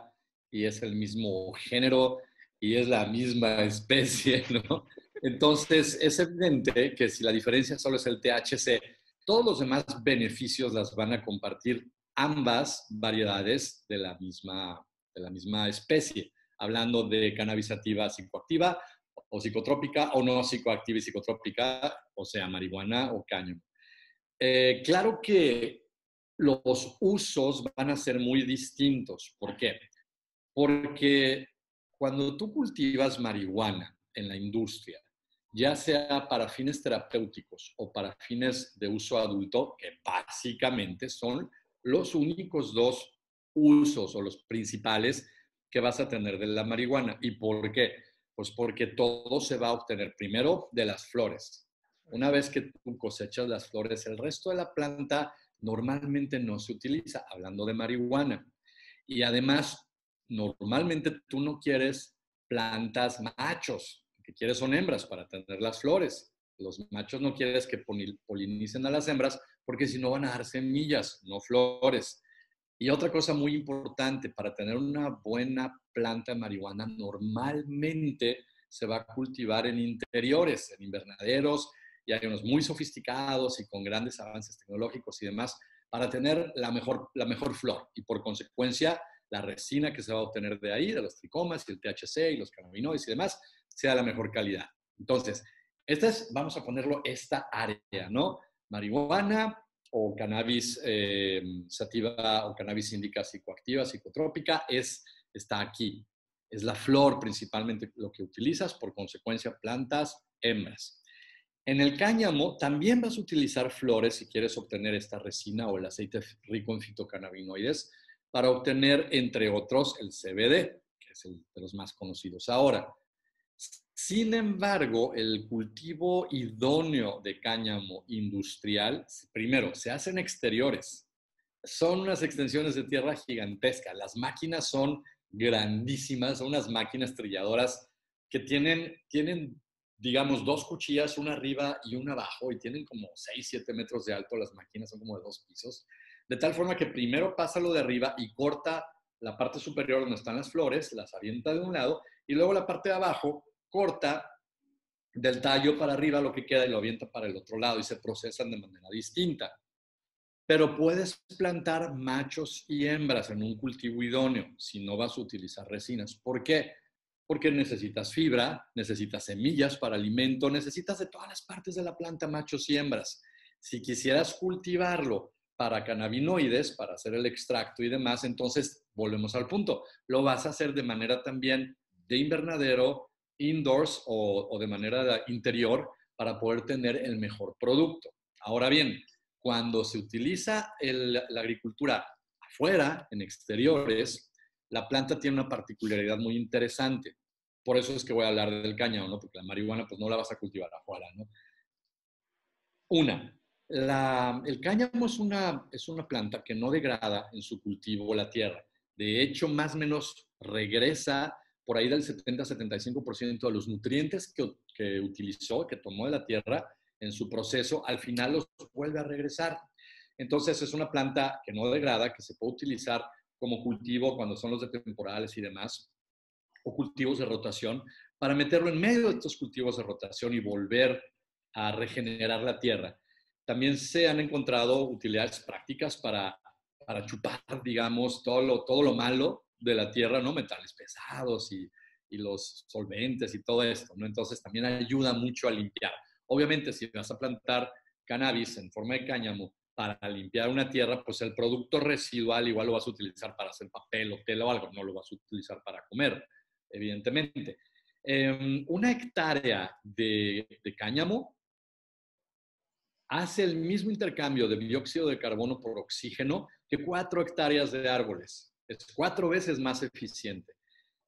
y es el mismo género y es la misma especie, ¿no? Entonces, es evidente que si la diferencia solo es el THC, todos los demás beneficios las van a compartir ambas variedades de la misma especie, hablando de cannabis sativa psicoactiva o psicotrópica o no psicoactiva y psicotrópica, o sea, marihuana o cáñamo. Claro que los usos van a ser muy distintos. ¿Por qué? Porque cuando tú cultivas marihuana en la industria, ya sea para fines terapéuticos o para fines de uso adulto, que básicamente son los únicos dos usos o los principales que vas a tener de la marihuana. ¿Y por qué? Pues porque todo se va a obtener primero de las flores. Una vez que tú cosechas las flores, el resto de la planta normalmente no se utiliza, hablando de marihuana. Y además, normalmente tú no quieres plantas machos, lo que quieres son hembras para tener las flores. Los machos no quieres que polinicen a las hembras porque si no van a dar semillas, no flores. Y otra cosa muy importante, para tener una buena planta de marihuana, normalmente se va a cultivar en interiores, en invernaderos, y hay unos muy sofisticados y con grandes avances tecnológicos y demás, para tener la mejor flor y por consecuencia la resina que se va a obtener de ahí, de los tricomas y el THC y los cannabinoides y demás, sea la mejor calidad. Entonces, vamos a ponerlo esta área, ¿no? Marihuana o cannabis sativa o cannabis indica psicoactiva, psicotrópica, está aquí. Es la flor principalmente lo que utilizas, por consecuencia plantas, hembras. En el cáñamo también vas a utilizar flores si quieres obtener esta resina o el aceite rico en fitocannabinoides para obtener, entre otros, el CBD, que es el de los más conocidos ahora. Sin embargo, el cultivo idóneo de cáñamo industrial, primero, se hace en exteriores. Son unas extensiones de tierra gigantescas. Las máquinas son grandísimas, son unas máquinas trilladoras que tienen digamos, 2 cuchillas, una arriba y una abajo, y tienen como 6, 7 metros de alto. Las máquinas son como de 2 pisos. De tal forma que primero pasa lo de arriba y corta la parte superior donde están las flores, las avienta de un lado, y luego la parte de abajo corta del tallo para arriba lo que queda y lo avienta para el otro lado y se procesan de manera distinta. Pero puedes plantar machos y hembras en un cultivo idóneo si no vas a utilizar resinas. ¿Por qué? Porque necesitas fibra, necesitas semillas para alimento, necesitas de todas las partes de la planta machos y hembras. Si quisieras cultivarlo para cannabinoides, para hacer el extracto y demás, entonces volvemos al punto. Lo vas a hacer de manera también de invernadero, indoors o de manera interior para poder tener el mejor producto. Ahora bien, cuando se utiliza la agricultura afuera, en exteriores, la planta tiene una particularidad muy interesante. Por eso es que voy a hablar del cáñamo, ¿no? Porque la marihuana pues no la vas a cultivar afuera, ¿no? El cáñamo es una planta que no degrada en su cultivo la tierra. De hecho, más o menos regresa por ahí del 70-75% de los nutrientes que utilizó, que tomó de la tierra en su proceso, al final los vuelve a regresar. Entonces es una planta que no degrada, que se puede utilizar como cultivo cuando son los de temporales y demás, o cultivos de rotación, para meterlo en medio de estos cultivos de rotación y volver a regenerar la tierra. También se han encontrado utilidades prácticas para chupar, digamos, todo lo malo de la tierra, ¿no? Metales pesados y los solventes y todo esto, ¿no? Entonces también ayuda mucho a limpiar. Obviamente, si vas a plantar cannabis en forma de cáñamo para limpiar una tierra, pues el producto residual igual lo vas a utilizar para hacer papel o tela o algo, no lo vas a utilizar para comer, evidentemente. Una hectárea de cáñamo hace el mismo intercambio de dióxido de carbono por oxígeno que 4 hectáreas de árboles. Es 4 veces más eficiente.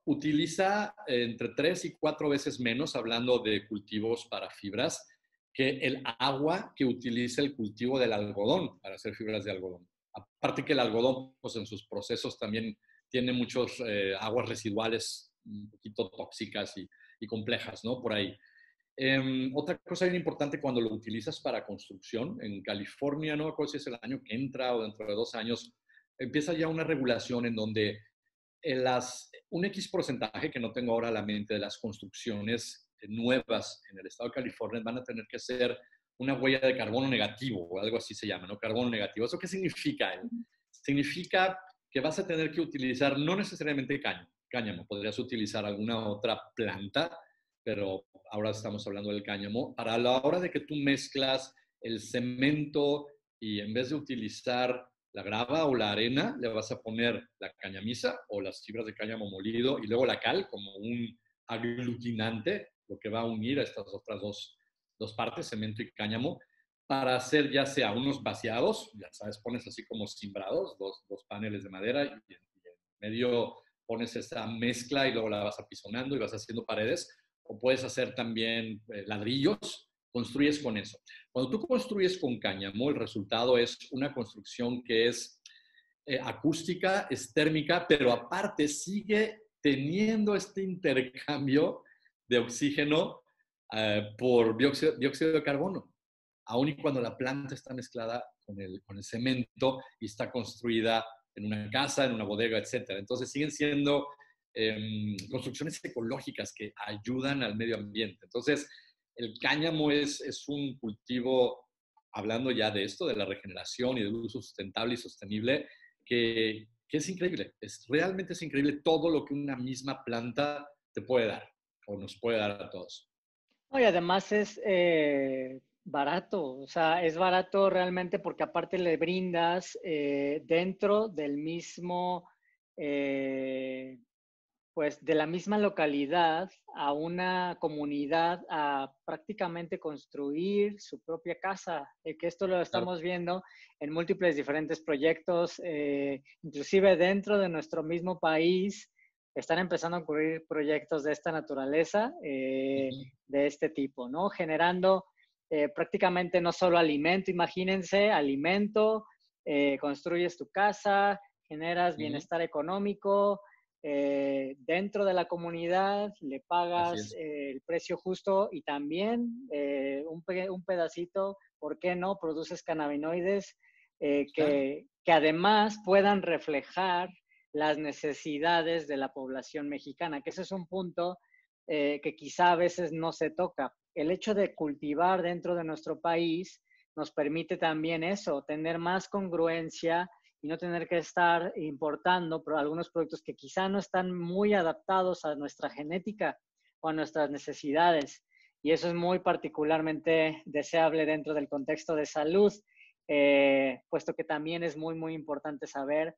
Utiliza entre 3 y 4 veces menos, hablando de cultivos para fibras, que el agua que utiliza el cultivo del algodón para hacer fibras de algodón. Aparte que el algodón, pues en sus procesos también tiene muchas aguas residuales un poquito tóxicas y complejas, ¿no? Por ahí. Otra cosa bien importante cuando lo utilizas para construcción, en California, no me acuerdo si es el año que entra o dentro de 2 años, empieza ya una regulación en donde un X porcentaje, que no tengo ahora a la mente, de las construcciones nuevas en el estado de California van a tener que ser una huella de carbono negativo, o algo así se llama, ¿no? Carbono negativo. ¿Eso qué significa? Significa que vas a tener que utilizar no necesariamente cáñamo, podrías utilizar alguna otra planta, pero ahora estamos hablando del cáñamo. Para la hora de que tú mezclas el cemento y en vez de utilizar la grava o la arena, le vas a poner la cañamisa o las fibras de cáñamo molido y luego la cal como un aglutinante, lo que va a unir a estas otras dos partes, cemento y cáñamo, para hacer ya sea unos vaciados, ya sabes, pones así como cimbrados, dos paneles de madera y en medio pones esa mezcla y luego la vas apisonando y vas haciendo paredes, o puedes hacer también ladrillos, construyes con eso. Cuando tú construyes con cáñamo, el resultado es una construcción que es acústica, es térmica, pero aparte sigue teniendo este intercambio de oxígeno por dióxido de carbono, aun y cuando la planta está mezclada con el cemento y está construida en una casa, en una bodega, etc. Entonces siguen siendo construcciones ecológicas que ayudan al medio ambiente. Entonces, el cáñamo es un cultivo hablando ya de esto, de la regeneración y del uso sustentable y sostenible, que es increíble. Realmente es increíble todo lo que una misma planta te puede dar o nos puede dar a todos. No, y además es barato, o sea, es barato realmente porque aparte le brindas dentro del mismo, pues de la misma localidad a una comunidad a prácticamente construir su propia casa, que esto lo Claro. estamos viendo en múltiples diferentes proyectos, inclusive dentro de nuestro mismo país están empezando a ocurrir proyectos de esta naturaleza, de este tipo, ¿no? Generando prácticamente no solo alimento, imagínense, alimento, construyes tu casa, generas bienestar económico, dentro de la comunidad, le Así pagas es. el precio justo y también un pedacito, ¿por qué no? Produces cannabinoides Claro. que además puedan reflejar las necesidades de la población mexicana, que ese es un punto que quizá a veces no se toca. El hecho de cultivar dentro de nuestro país nos permite también eso, tener más congruencia y no tener que estar importando algunos productos que quizá no están muy adaptados a nuestra genética o a nuestras necesidades. Y eso es muy particularmente deseable dentro del contexto de salud, puesto que también es muy, muy importante saber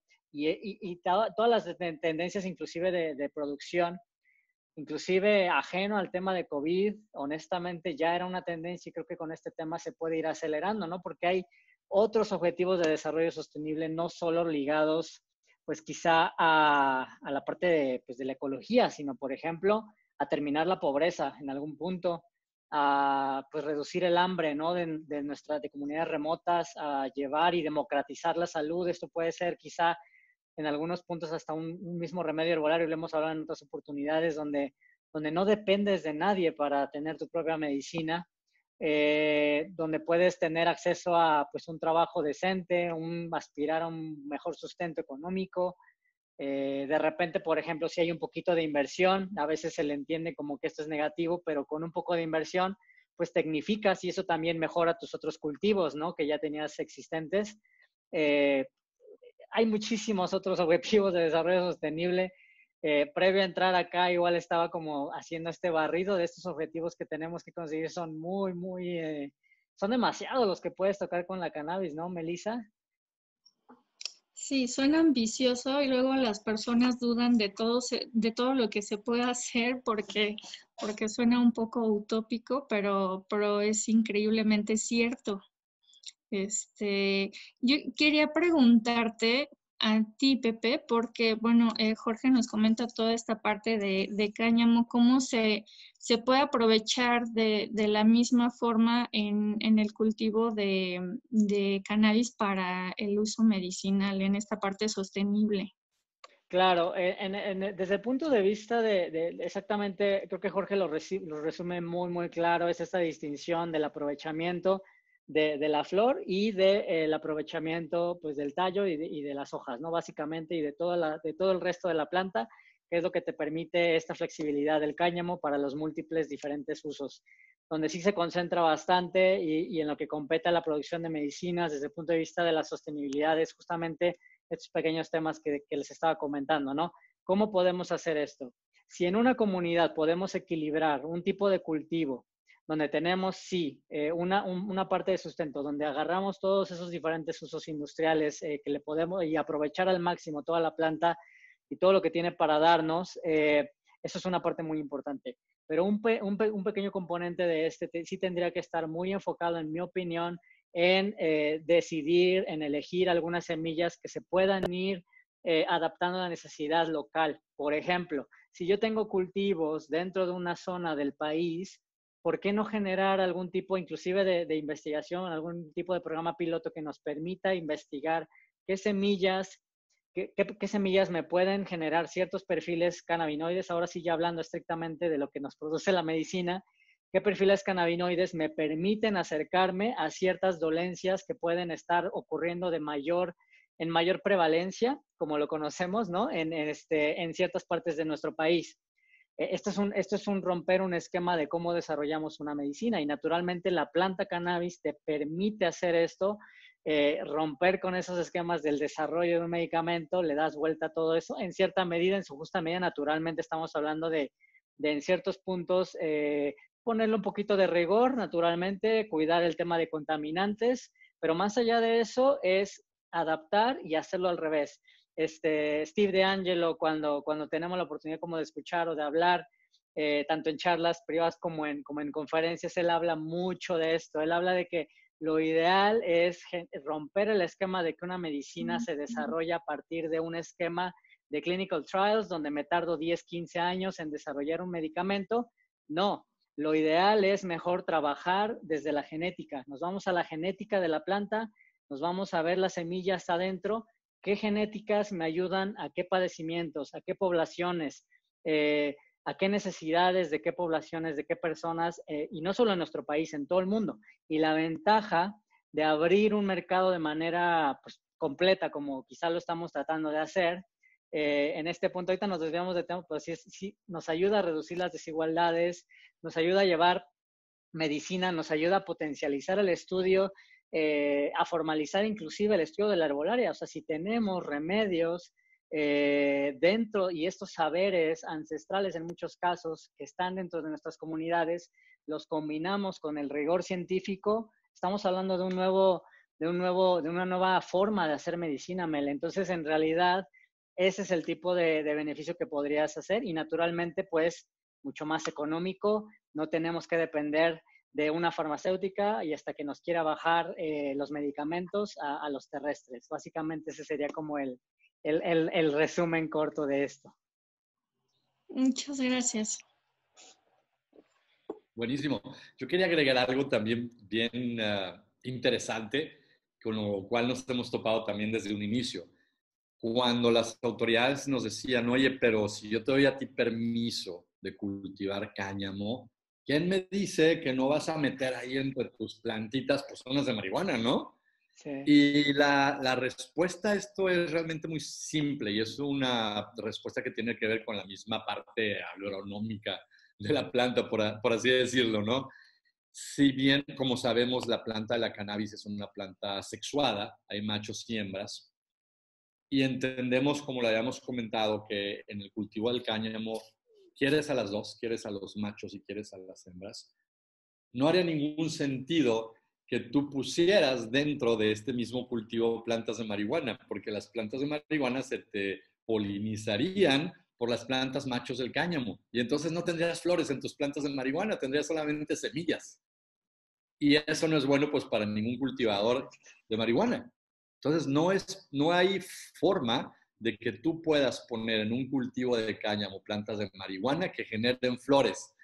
todas las tendencias inclusive de producción, inclusive ajeno al tema de COVID, honestamente ya era una tendencia y creo que con este tema se puede ir acelerando, ¿no? Porque hay otros objetivos de desarrollo sostenible, no solo ligados, pues quizá a la parte de, pues, de la ecología, sino, por ejemplo, a terminar la pobreza en algún punto, a pues reducir el hambre, ¿no? De comunidades remotas, a llevar y democratizar la salud. Esto puede ser quizá en algunos puntos hasta un mismo remedio herbolario, lo hemos hablado en otras oportunidades, donde no dependes de nadie para tener tu propia medicina, donde puedes tener acceso a pues, un trabajo decente, aspirar a un mejor sustento económico. De repente, por ejemplo, si hay un poquito de inversión, a veces se le entiende como que esto es negativo, pero con un poco de inversión, pues tecnificas y eso también mejora tus otros cultivos, ¿no? Que ya tenías existentes. Eh, Hay muchísimos otros objetivos de desarrollo sostenible. Previo a entrar acá, igual estaba como haciendo este barrido de estos objetivos que tenemos que conseguir. Son son demasiados los que puedes tocar con la cannabis, ¿no, Melissa? Sí, suena ambicioso y luego las personas dudan de todo lo que se puede hacer porque suena un poco utópico, pero es increíblemente cierto. Yo quería preguntarte a ti, Pepe, porque, bueno, Jorge nos comenta toda esta parte de cáñamo, cómo se puede aprovechar de la misma forma en el cultivo de cannabis para el uso medicinal, en esta parte sostenible. Claro, desde el punto de vista exactamente, creo que Jorge lo resume muy, muy claro, es esta distinción del aprovechamiento de la flor y del aprovechamiento pues, del tallo y de las hojas, ¿no? Básicamente, y de todo el resto de la planta, que es lo que te permite esta flexibilidad del cáñamo para los múltiples diferentes usos. Donde sí se concentra bastante y en lo que compete a la producción de medicinas desde el punto de vista de la sostenibilidad es justamente estos pequeños temas que les estaba comentando, ¿no? ¿Cómo podemos hacer esto? Si en una comunidad podemos equilibrar un tipo de cultivo donde tenemos, sí, una parte de sustento, donde agarramos todos esos diferentes usos industriales que le podemos y aprovechar al máximo toda la planta y todo lo que tiene para darnos, eso es una parte muy importante. Pero un pequeño componente de sí tendría que estar muy enfocado, en mi opinión, en decidir, en elegir algunas semillas que se puedan ir adaptando a la necesidad local. Por ejemplo, si yo tengo cultivos dentro de una zona del país, ¿por qué no generar algún tipo inclusive de investigación, algún tipo de programa piloto que nos permita investigar qué semillas, qué semillas me pueden generar ciertos perfiles cannabinoides? Ahora sí, ya hablando estrictamente de lo que nos produce la medicina, qué perfiles cannabinoides me permiten acercarme a ciertas dolencias que pueden estar ocurriendo en mayor prevalencia, como lo conocemos, ¿no? En ciertas partes de nuestro país. esto es un romper un esquema de cómo desarrollamos una medicina y naturalmente la planta cannabis te permite hacer esto, romper con esos esquemas del desarrollo de un medicamento, le das vuelta a todo eso. En cierta medida, en su justa medida, naturalmente estamos hablando de en ciertos puntos ponerle un poquito de rigor, naturalmente, cuidar el tema de contaminantes, pero más allá de eso es adaptar y hacerlo al revés. Steve DeAngelo, cuando tenemos la oportunidad como de escuchar o de hablar, tanto en charlas privadas como en conferencias, él habla mucho de esto. Él habla de que lo ideal es romper el esquema de que una medicina se desarrolla a partir de un esquema de clinical trials, donde me tardo 10, 15 años en desarrollar un medicamento. No, lo ideal es mejor trabajar desde la genética. Nos vamos a la genética de la planta, nos vamos a ver las semillas adentro, qué genéticas me ayudan a qué padecimientos, a qué poblaciones, a qué necesidades, de qué poblaciones, de qué personas, y no solo en nuestro país, en todo el mundo. Y la ventaja de abrir un mercado de manera pues, completa, como quizá lo estamos tratando de hacer, en este punto, ahorita nos desviamos de tema, pero sí nos ayuda a reducir las desigualdades, nos ayuda a llevar medicina, nos ayuda a potencializar el estudio, a formalizar inclusive el estudio de la herbolaria. O sea, si tenemos remedios dentro y estos saberes ancestrales en muchos casos que están dentro de nuestras comunidades, los combinamos con el rigor científico, estamos hablando de una nueva forma de hacer medicina, Mel. Entonces, en realidad, ese es el tipo de beneficio que podrías hacer y naturalmente, pues, mucho más económico. No tenemos que depender de una farmacéutica y hasta que nos quiera bajar los medicamentos a los terrestres. Básicamente ese sería como el resumen corto de esto. Muchas gracias. Buenísimo. Yo quería agregar algo también bien interesante, con lo cual nos hemos topado también desde un inicio. Cuando las autoridades nos decían, oye, pero si yo te doy a ti permiso de cultivar cáñamo, ¿quién me dice que no vas a meter ahí entre tus plantitas personas de marihuana, no? Sí. Y la respuesta a esto es realmente muy simple y es una respuesta que tiene que ver con la misma parte agronómica de la planta, por así decirlo, ¿no? Si bien, como sabemos, la planta de la cannabis es una planta sexuada, hay machos y hembras, y entendemos, como lo habíamos comentado, que en el cultivo del cáñamo quieres a las dos, quieres a los machos y quieres a las hembras. No haría ningún sentido que tú pusieras dentro de este mismo cultivo plantas de marihuana, porque las plantas de marihuana se te polinizarían por las plantas machos del cáñamo. Y entonces no tendrías flores en tus plantas de marihuana, tendrías solamente semillas. Y eso no es bueno pues para ningún cultivador de marihuana. Entonces, no hay forma de que tú puedas poner en un cultivo de cáñamo plantas de marihuana que generen flores.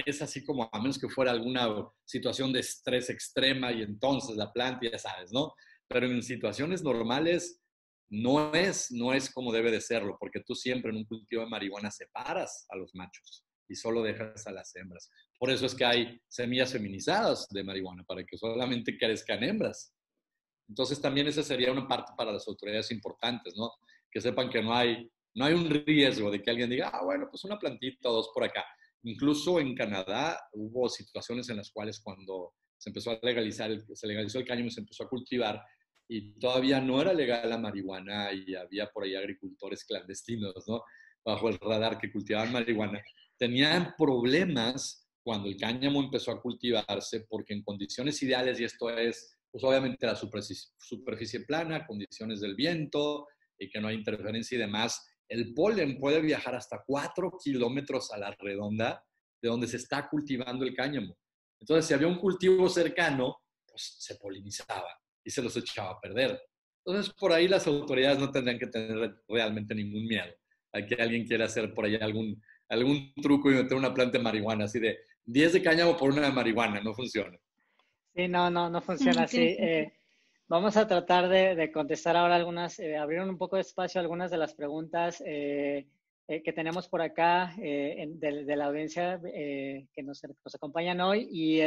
Es así como, a menos que fuera alguna situación de estrés extrema y entonces la planta, ya sabes, ¿no? Pero en situaciones normales no es como debe de serlo, porque tú siempre en un cultivo de marihuana separas a los machos y solo dejas a las hembras. Por eso es que hay semillas feminizadas de marihuana, para que solamente crezcan hembras. Entonces también esa sería una parte para las autoridades importantes, ¿no? Que sepan que no hay un riesgo de que alguien diga, bueno, pues una plantita o dos por acá. Incluso en Canadá hubo situaciones en las cuales cuando se empezó a legalizar, se legalizó el cáñamo y se empezó a cultivar, y todavía no era legal la marihuana y había por ahí agricultores clandestinos, ¿no? Bajo el radar que cultivaban marihuana. Tenían problemas cuando el cáñamo empezó a cultivarse porque en condiciones ideales, y esto es pues obviamente la superficie plana, condiciones del viento y que no hay interferencia y demás, el polen puede viajar hasta 4 kilómetros a la redonda de donde se está cultivando el cáñamo. Entonces, si había un cultivo cercano, pues se polinizaba y se los echaba a perder. Entonces, por ahí las autoridades no tendrían que tener realmente ningún miedo a que alguien quiera hacer por ahí algún truco y meter una planta de marihuana, así de 10 de cáñamo por una de marihuana, no funciona. Sí, no funciona así. Vamos a tratar de contestar ahora algunas, abrir un poco de espacio a algunas de las preguntas que tenemos por acá de la audiencia que nos acompañan hoy. Y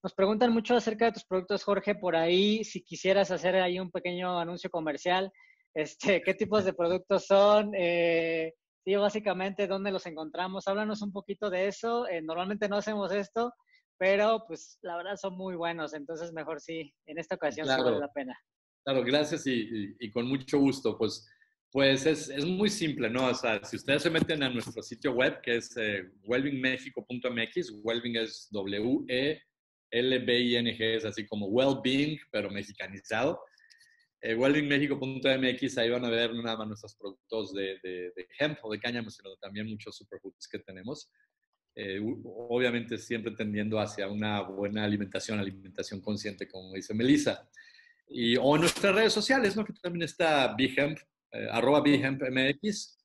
nos preguntan mucho acerca de tus productos, Jorge, por ahí, si quisieras hacer ahí un pequeño anuncio comercial, ¿qué tipos de productos son? Sí, básicamente, ¿dónde los encontramos? Háblanos un poquito de eso. Normalmente no hacemos esto, pero pues la verdad son muy buenos, entonces mejor sí, en esta ocasión sí vale Claro, la pena. claro, gracias y con mucho gusto. Pues es muy simple, ¿no? O sea, si ustedes se meten a nuestro sitio web, que es wellbeingmexico.mx, Wellbeing es W-E-L-B-I-N-G, es así como Wellbeing, pero mexicanizado. Wellbeingmexico.mx, ahí van a ver no nada más nuestros productos de hemp o de cáñamo, sino también muchos superfoods que tenemos. Obviamente siempre tendiendo hacia una buena alimentación consciente, como dice Melissa. O en nuestras redes sociales, ¿no? Que también está Behemp, @BehempMX,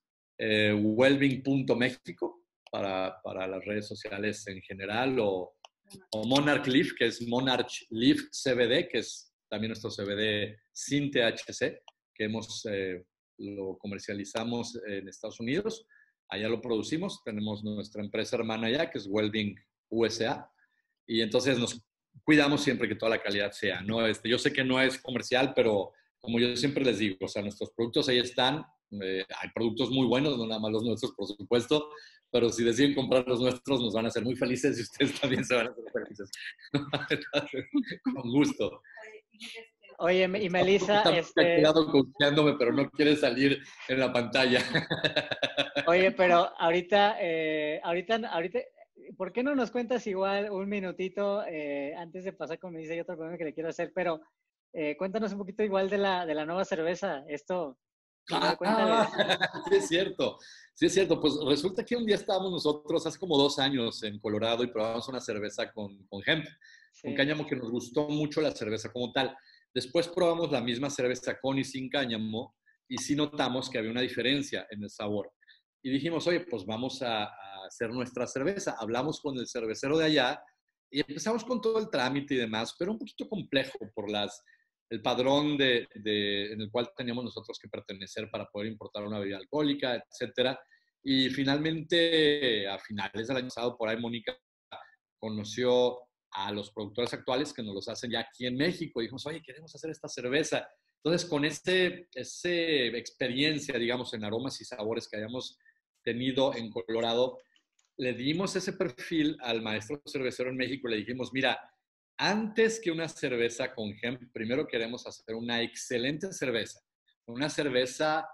wellbeing.mexico para las redes sociales en general, o Monarch Leaf, que es Monarch Leaf CBD, que es también nuestro CBD sin THC, que lo comercializamos en Estados Unidos. Allá lo producimos, tenemos nuestra empresa hermana allá, que es Wellbeing USA, y entonces nos cuidamos siempre que toda la calidad sea, ¿no? Yo sé que no es comercial, pero como yo siempre les digo, o sea, nuestros productos ahí están, hay productos muy buenos, no nada más los nuestros, por supuesto, pero si deciden comprar los nuestros, nos van a hacer muy felices y ustedes también se van a hacer felices. Con gusto. Oye, y Melissa, Está quedado coacheándome, pero no quiere salir en la pantalla. Oye, pero ahorita, ¿por qué no nos cuentas igual un minutito antes de pasar con Melissa y otra pregunta que le quiero hacer? Pero cuéntanos un poquito igual de la nueva cerveza. Esto, igual cuéntales. Sí es cierto, sí es cierto. Pues resulta que un día estábamos nosotros, hace como 2 años, en Colorado y probamos una cerveza con hemp, con Sí. cáñamo, que nos gustó mucho la cerveza como tal. Después probamos la misma cerveza con y sin cáñamo y sí notamos que había una diferencia en el sabor. Y dijimos, oye, pues vamos a hacer nuestra cerveza. Hablamos con el cervecero de allá y empezamos con todo el trámite y demás, pero un poquito complejo por el padrón en el cual teníamos nosotros que pertenecer para poder importar una bebida alcohólica, etcétera. Y finalmente, a finales del año pasado, por ahí Mónica conoció a los productores actuales que nos los hacen ya aquí en México. Y dijimos, oye, queremos hacer esta cerveza. Entonces, con ese experiencia, digamos, en aromas y sabores que habíamos tenido en Colorado, le dimos ese perfil al maestro cervecero en México. Le dijimos, mira, antes que una cerveza con hemp, primero queremos hacer una excelente cerveza. Una cerveza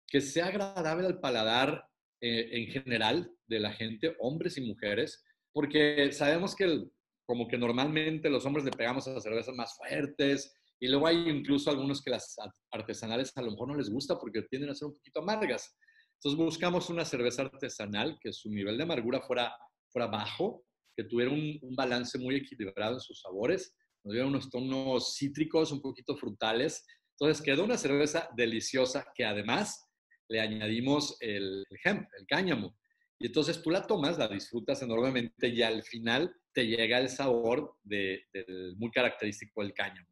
que sea agradable al paladar en general de la gente, hombres y mujeres, porque sabemos que como que normalmente los hombres le pegamos a las cervezas más fuertes y luego hay incluso algunos que las artesanales a lo mejor no les gusta porque tienden a ser un poquito amargas. Entonces buscamos una cerveza artesanal que su nivel de amargura fuera bajo, que tuviera un balance muy equilibrado en sus sabores, nos diera unos tonos cítricos, un poquito frutales. Entonces quedó una cerveza deliciosa que además le añadimos el hemp, el cáñamo. Y entonces tú la tomas, la disfrutas enormemente y al final te llega el sabor muy característico del cáñamo.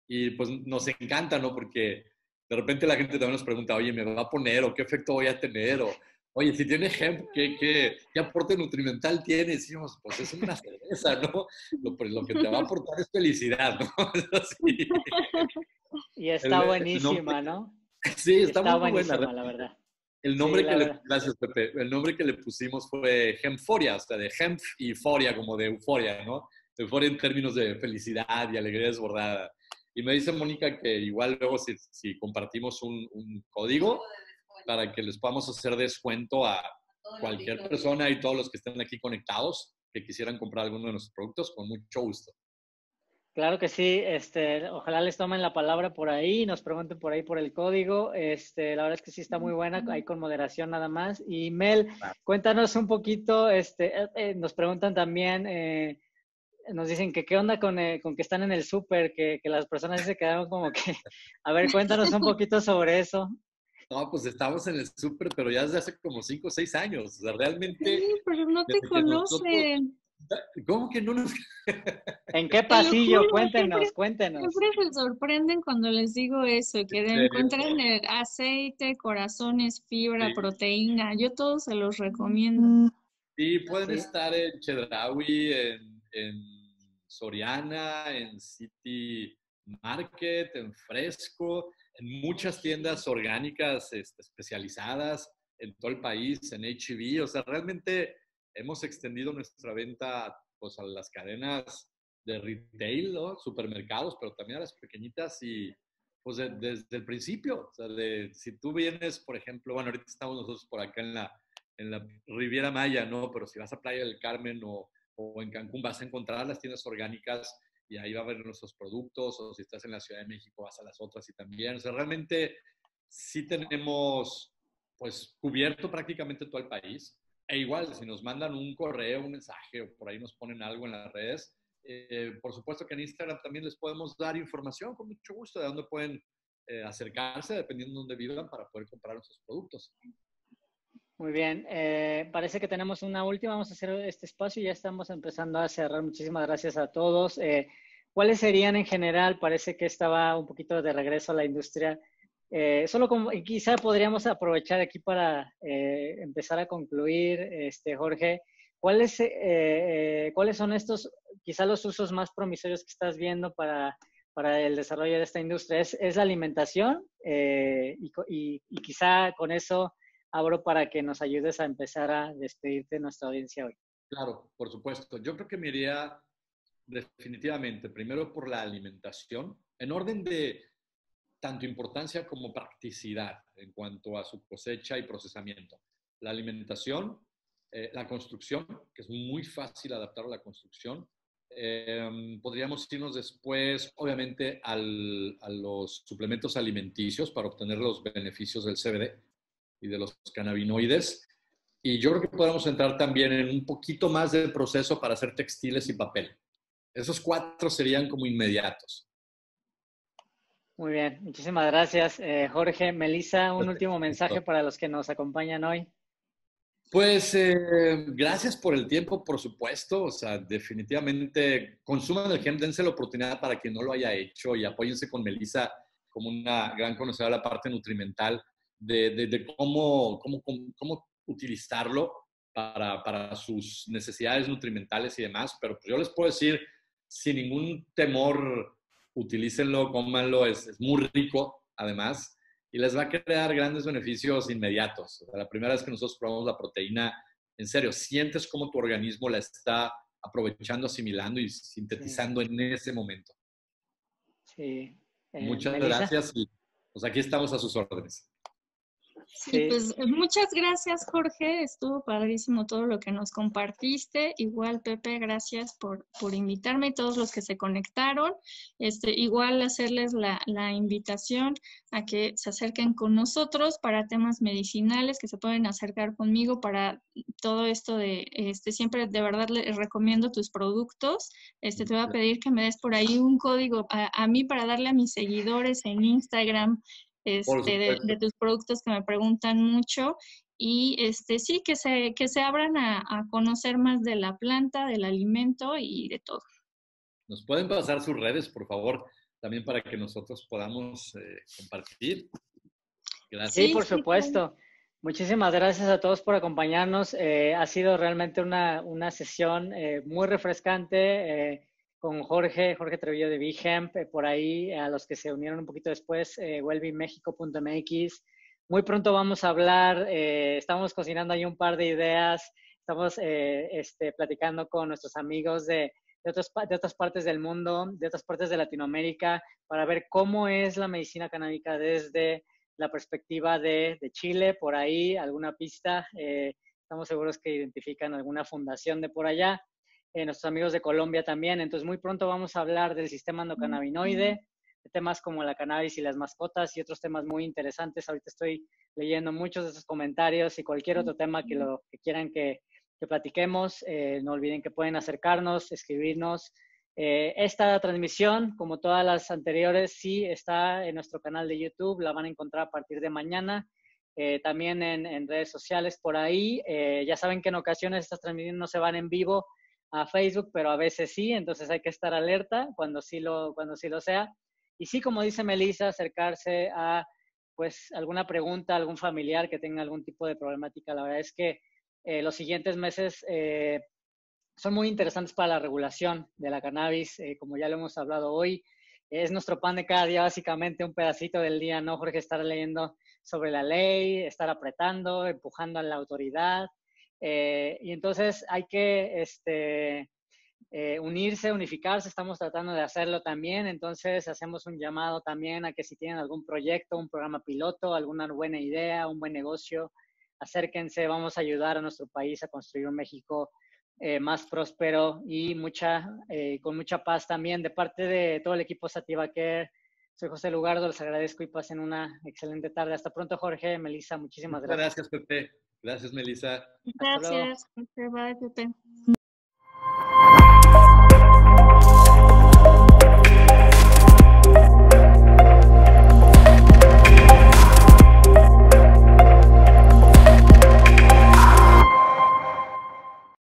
Y pues nos encanta, ¿no? Porque de repente la gente también nos pregunta, oye, ¿me va a poner o qué efecto voy a tener? O, oye, si tiene hemp, ¿qué aporte nutrimental tiene? Y decimos, pues es una cerveza, ¿no? Lo que te va a aportar es felicidad, ¿no? Así. Y está El nombre, buenísima, ¿no? sí, está Está muy buena. buenísima, la verdad. El Sí, nombre la verdad. gracias Pepe, el nombre que le pusimos fue Hempforia, o sea, de hemp y foria, como de euforia, ¿no? Euforia en términos de felicidad y alegría desbordada. Y me dice Mónica que igual luego si compartimos un código para que les podamos hacer descuento a cualquier persona y todos los que estén aquí conectados que quisieran comprar alguno de nuestros productos, con mucho gusto. Claro que sí, ojalá les tomen la palabra por ahí, nos pregunten por ahí por el código. La verdad es que sí está muy buena, ahí con moderación nada más. Y Mel, cuéntanos un poquito, nos preguntan también, nos dicen que qué onda con que están en el súper, que las personas se quedaron como que, a ver, cuéntanos un poquito sobre eso. No, pues estamos en el súper, pero ya desde hace como 5 o 6 años. O sea, realmente, Sí, pero no te desde que nosotros, conocen. ¿cómo que no nos? ¿En qué Te lo pasillo? juro, Cuéntenos, cuéntenos. siempre se sorprenden cuando les digo eso, que ¿En serio? encuentren el aceite, corazones, fibra, Sí. proteína. Yo todos se los recomiendo. Sí, pueden Sí, estar en Chedraui, en Soriana, en City Market, en Fresco, en muchas tiendas orgánicas especializadas. en todo el país, en H-E-B. O sea, realmente hemos extendido nuestra venta pues, a las cadenas de retail, ¿no? Supermercados, pero también a las pequeñitas y pues desde el principio. O sea, si tú vienes, por ejemplo, bueno, ahorita estamos nosotros por acá en la Riviera Maya, ¿no? Pero si vas a Playa del Carmen o en Cancún, vas a encontrar las tiendas orgánicas y ahí va a ver nuestros productos, o si estás en la Ciudad de México, vas a las otras y también. O sea, realmente sí tenemos pues cubierto prácticamente todo el país. E igual, si nos mandan un correo, un mensaje o por ahí nos ponen algo en las redes, por supuesto que en Instagram también les podemos dar información con mucho gusto de dónde pueden acercarse, dependiendo de dónde vivan, para poder comprar nuestros productos. Muy bien, parece que tenemos una última, vamos a hacer este espacio y ya estamos empezando a cerrar. Muchísimas gracias a todos. ¿Cuáles serían en general? Parece que estaba un poquito de regreso a la industria. Solo como, y quizá podríamos aprovechar aquí para empezar a concluir, Jorge, ¿cuáles son estos, quizá los usos más promisorios que estás viendo para el desarrollo de esta industria? ¿Es la alimentación? Y quizá con eso abro para que nos ayudes a empezar a despedirte de nuestra audiencia hoy. Claro, por supuesto. Yo creo que me iría definitivamente primero por la alimentación, en orden de tanto importancia como practicidad en cuanto a su cosecha y procesamiento. La alimentación, la construcción, que es muy fácil adaptar a la construcción. Podríamos irnos después, obviamente, a los suplementos alimenticios para obtener los beneficios del CBD y de los cannabinoides. Y yo creo que podemos entrar también en un poquito más del proceso para hacer textiles y papel. Esos 4 serían como inmediatos. Muy bien, muchísimas gracias, Jorge. Melissa, un último mensaje para los que nos acompañan hoy. Pues gracias por el tiempo, por supuesto. O sea, definitivamente consuman el hemp, dense la oportunidad para quien no lo haya hecho y apóyense con Melissa como una gran conocedora de la parte nutrimental, de cómo utilizarlo para sus necesidades nutrimentales y demás. Pero pues, yo les puedo decir, sin ningún temor, utilícenlo, cómanlo, es muy rico además y les va a crear grandes beneficios inmediatos. O sea, la primera vez que nosotros probamos la proteína, en serio, sientes cómo tu organismo la está aprovechando, asimilando y sintetizando en ese momento. Sí. Muchas Melissa. Gracias y pues aquí estamos a sus órdenes. Sí, pues muchas gracias, Jorge. Estuvo padrísimo todo lo que nos compartiste. Igual, Pepe, gracias por invitarme y todos los que se conectaron. Igual hacerles la invitación a que se acerquen con nosotros para temas medicinales, que se pueden acercar conmigo para todo esto de, siempre de verdad les recomiendo tus productos. Te voy a pedir que me des por ahí un código a mí para darle a mis seguidores en Instagram, de tus productos que me preguntan mucho y sí, que se abran a conocer más de la planta, del alimento y de todo. ¿Nos pueden pasar sus redes, por favor, también para que nosotros podamos compartir? Gracias. Sí, por supuesto. Muchísimas gracias a todos por acompañarnos. Ha sido realmente una sesión muy refrescante con Jorge Trevillo de Bhemp, por ahí, a los que se unieron un poquito después, wellbemexico.mx. Muy pronto vamos a hablar, estamos cocinando ahí un par de ideas, estamos platicando con nuestros amigos de otras partes del mundo, de otras partes de Latinoamérica, para ver cómo es la medicina canábica desde la perspectiva de Chile, por ahí, alguna pista. Estamos seguros que identifican alguna fundación de por allá. Nuestros amigos de Colombia también. Entonces, muy pronto vamos a hablar del sistema endocannabinoide, de temas como la cannabis y las mascotas y otros temas muy interesantes. Ahorita estoy leyendo muchos de esos comentarios y cualquier otro tema que quieran que platiquemos. No olviden que pueden acercarnos, escribirnos. Esta transmisión, como todas las anteriores, sí está en nuestro canal de YouTube. La van a encontrar a partir de mañana. También en redes sociales por ahí. Ya saben que en ocasiones estas transmisiones no se van en vivo a Facebook, pero a veces sí, entonces hay que estar alerta cuando sí lo sea. Y sí, como dice Melissa, acercarse a pues alguna pregunta, algún familiar que tenga algún tipo de problemática. La verdad es que los siguientes meses son muy interesantes para la regulación de la cannabis, como ya lo hemos hablado hoy. Es nuestro pan de cada día, básicamente un pedacito del día, ¿no, Jorge? Estar leyendo sobre la ley, estar apretando, empujando a la autoridad. Y entonces hay que unirse, unificarse, estamos tratando de hacerlo también, entonces hacemos un llamado también a que si tienen algún proyecto, un programa piloto, alguna buena idea, un buen negocio, acérquense, vamos a ayudar a nuestro país a construir un México más próspero y con mucha paz también. De parte de todo el equipo Sativa Care, soy José Lugardo, les agradezco y pasen una excelente tarde. Hasta pronto, Jorge, Melissa, muchísimas gracias. Gracias, Pepe. Gracias, Melissa. Gracias. Bye, Pepe.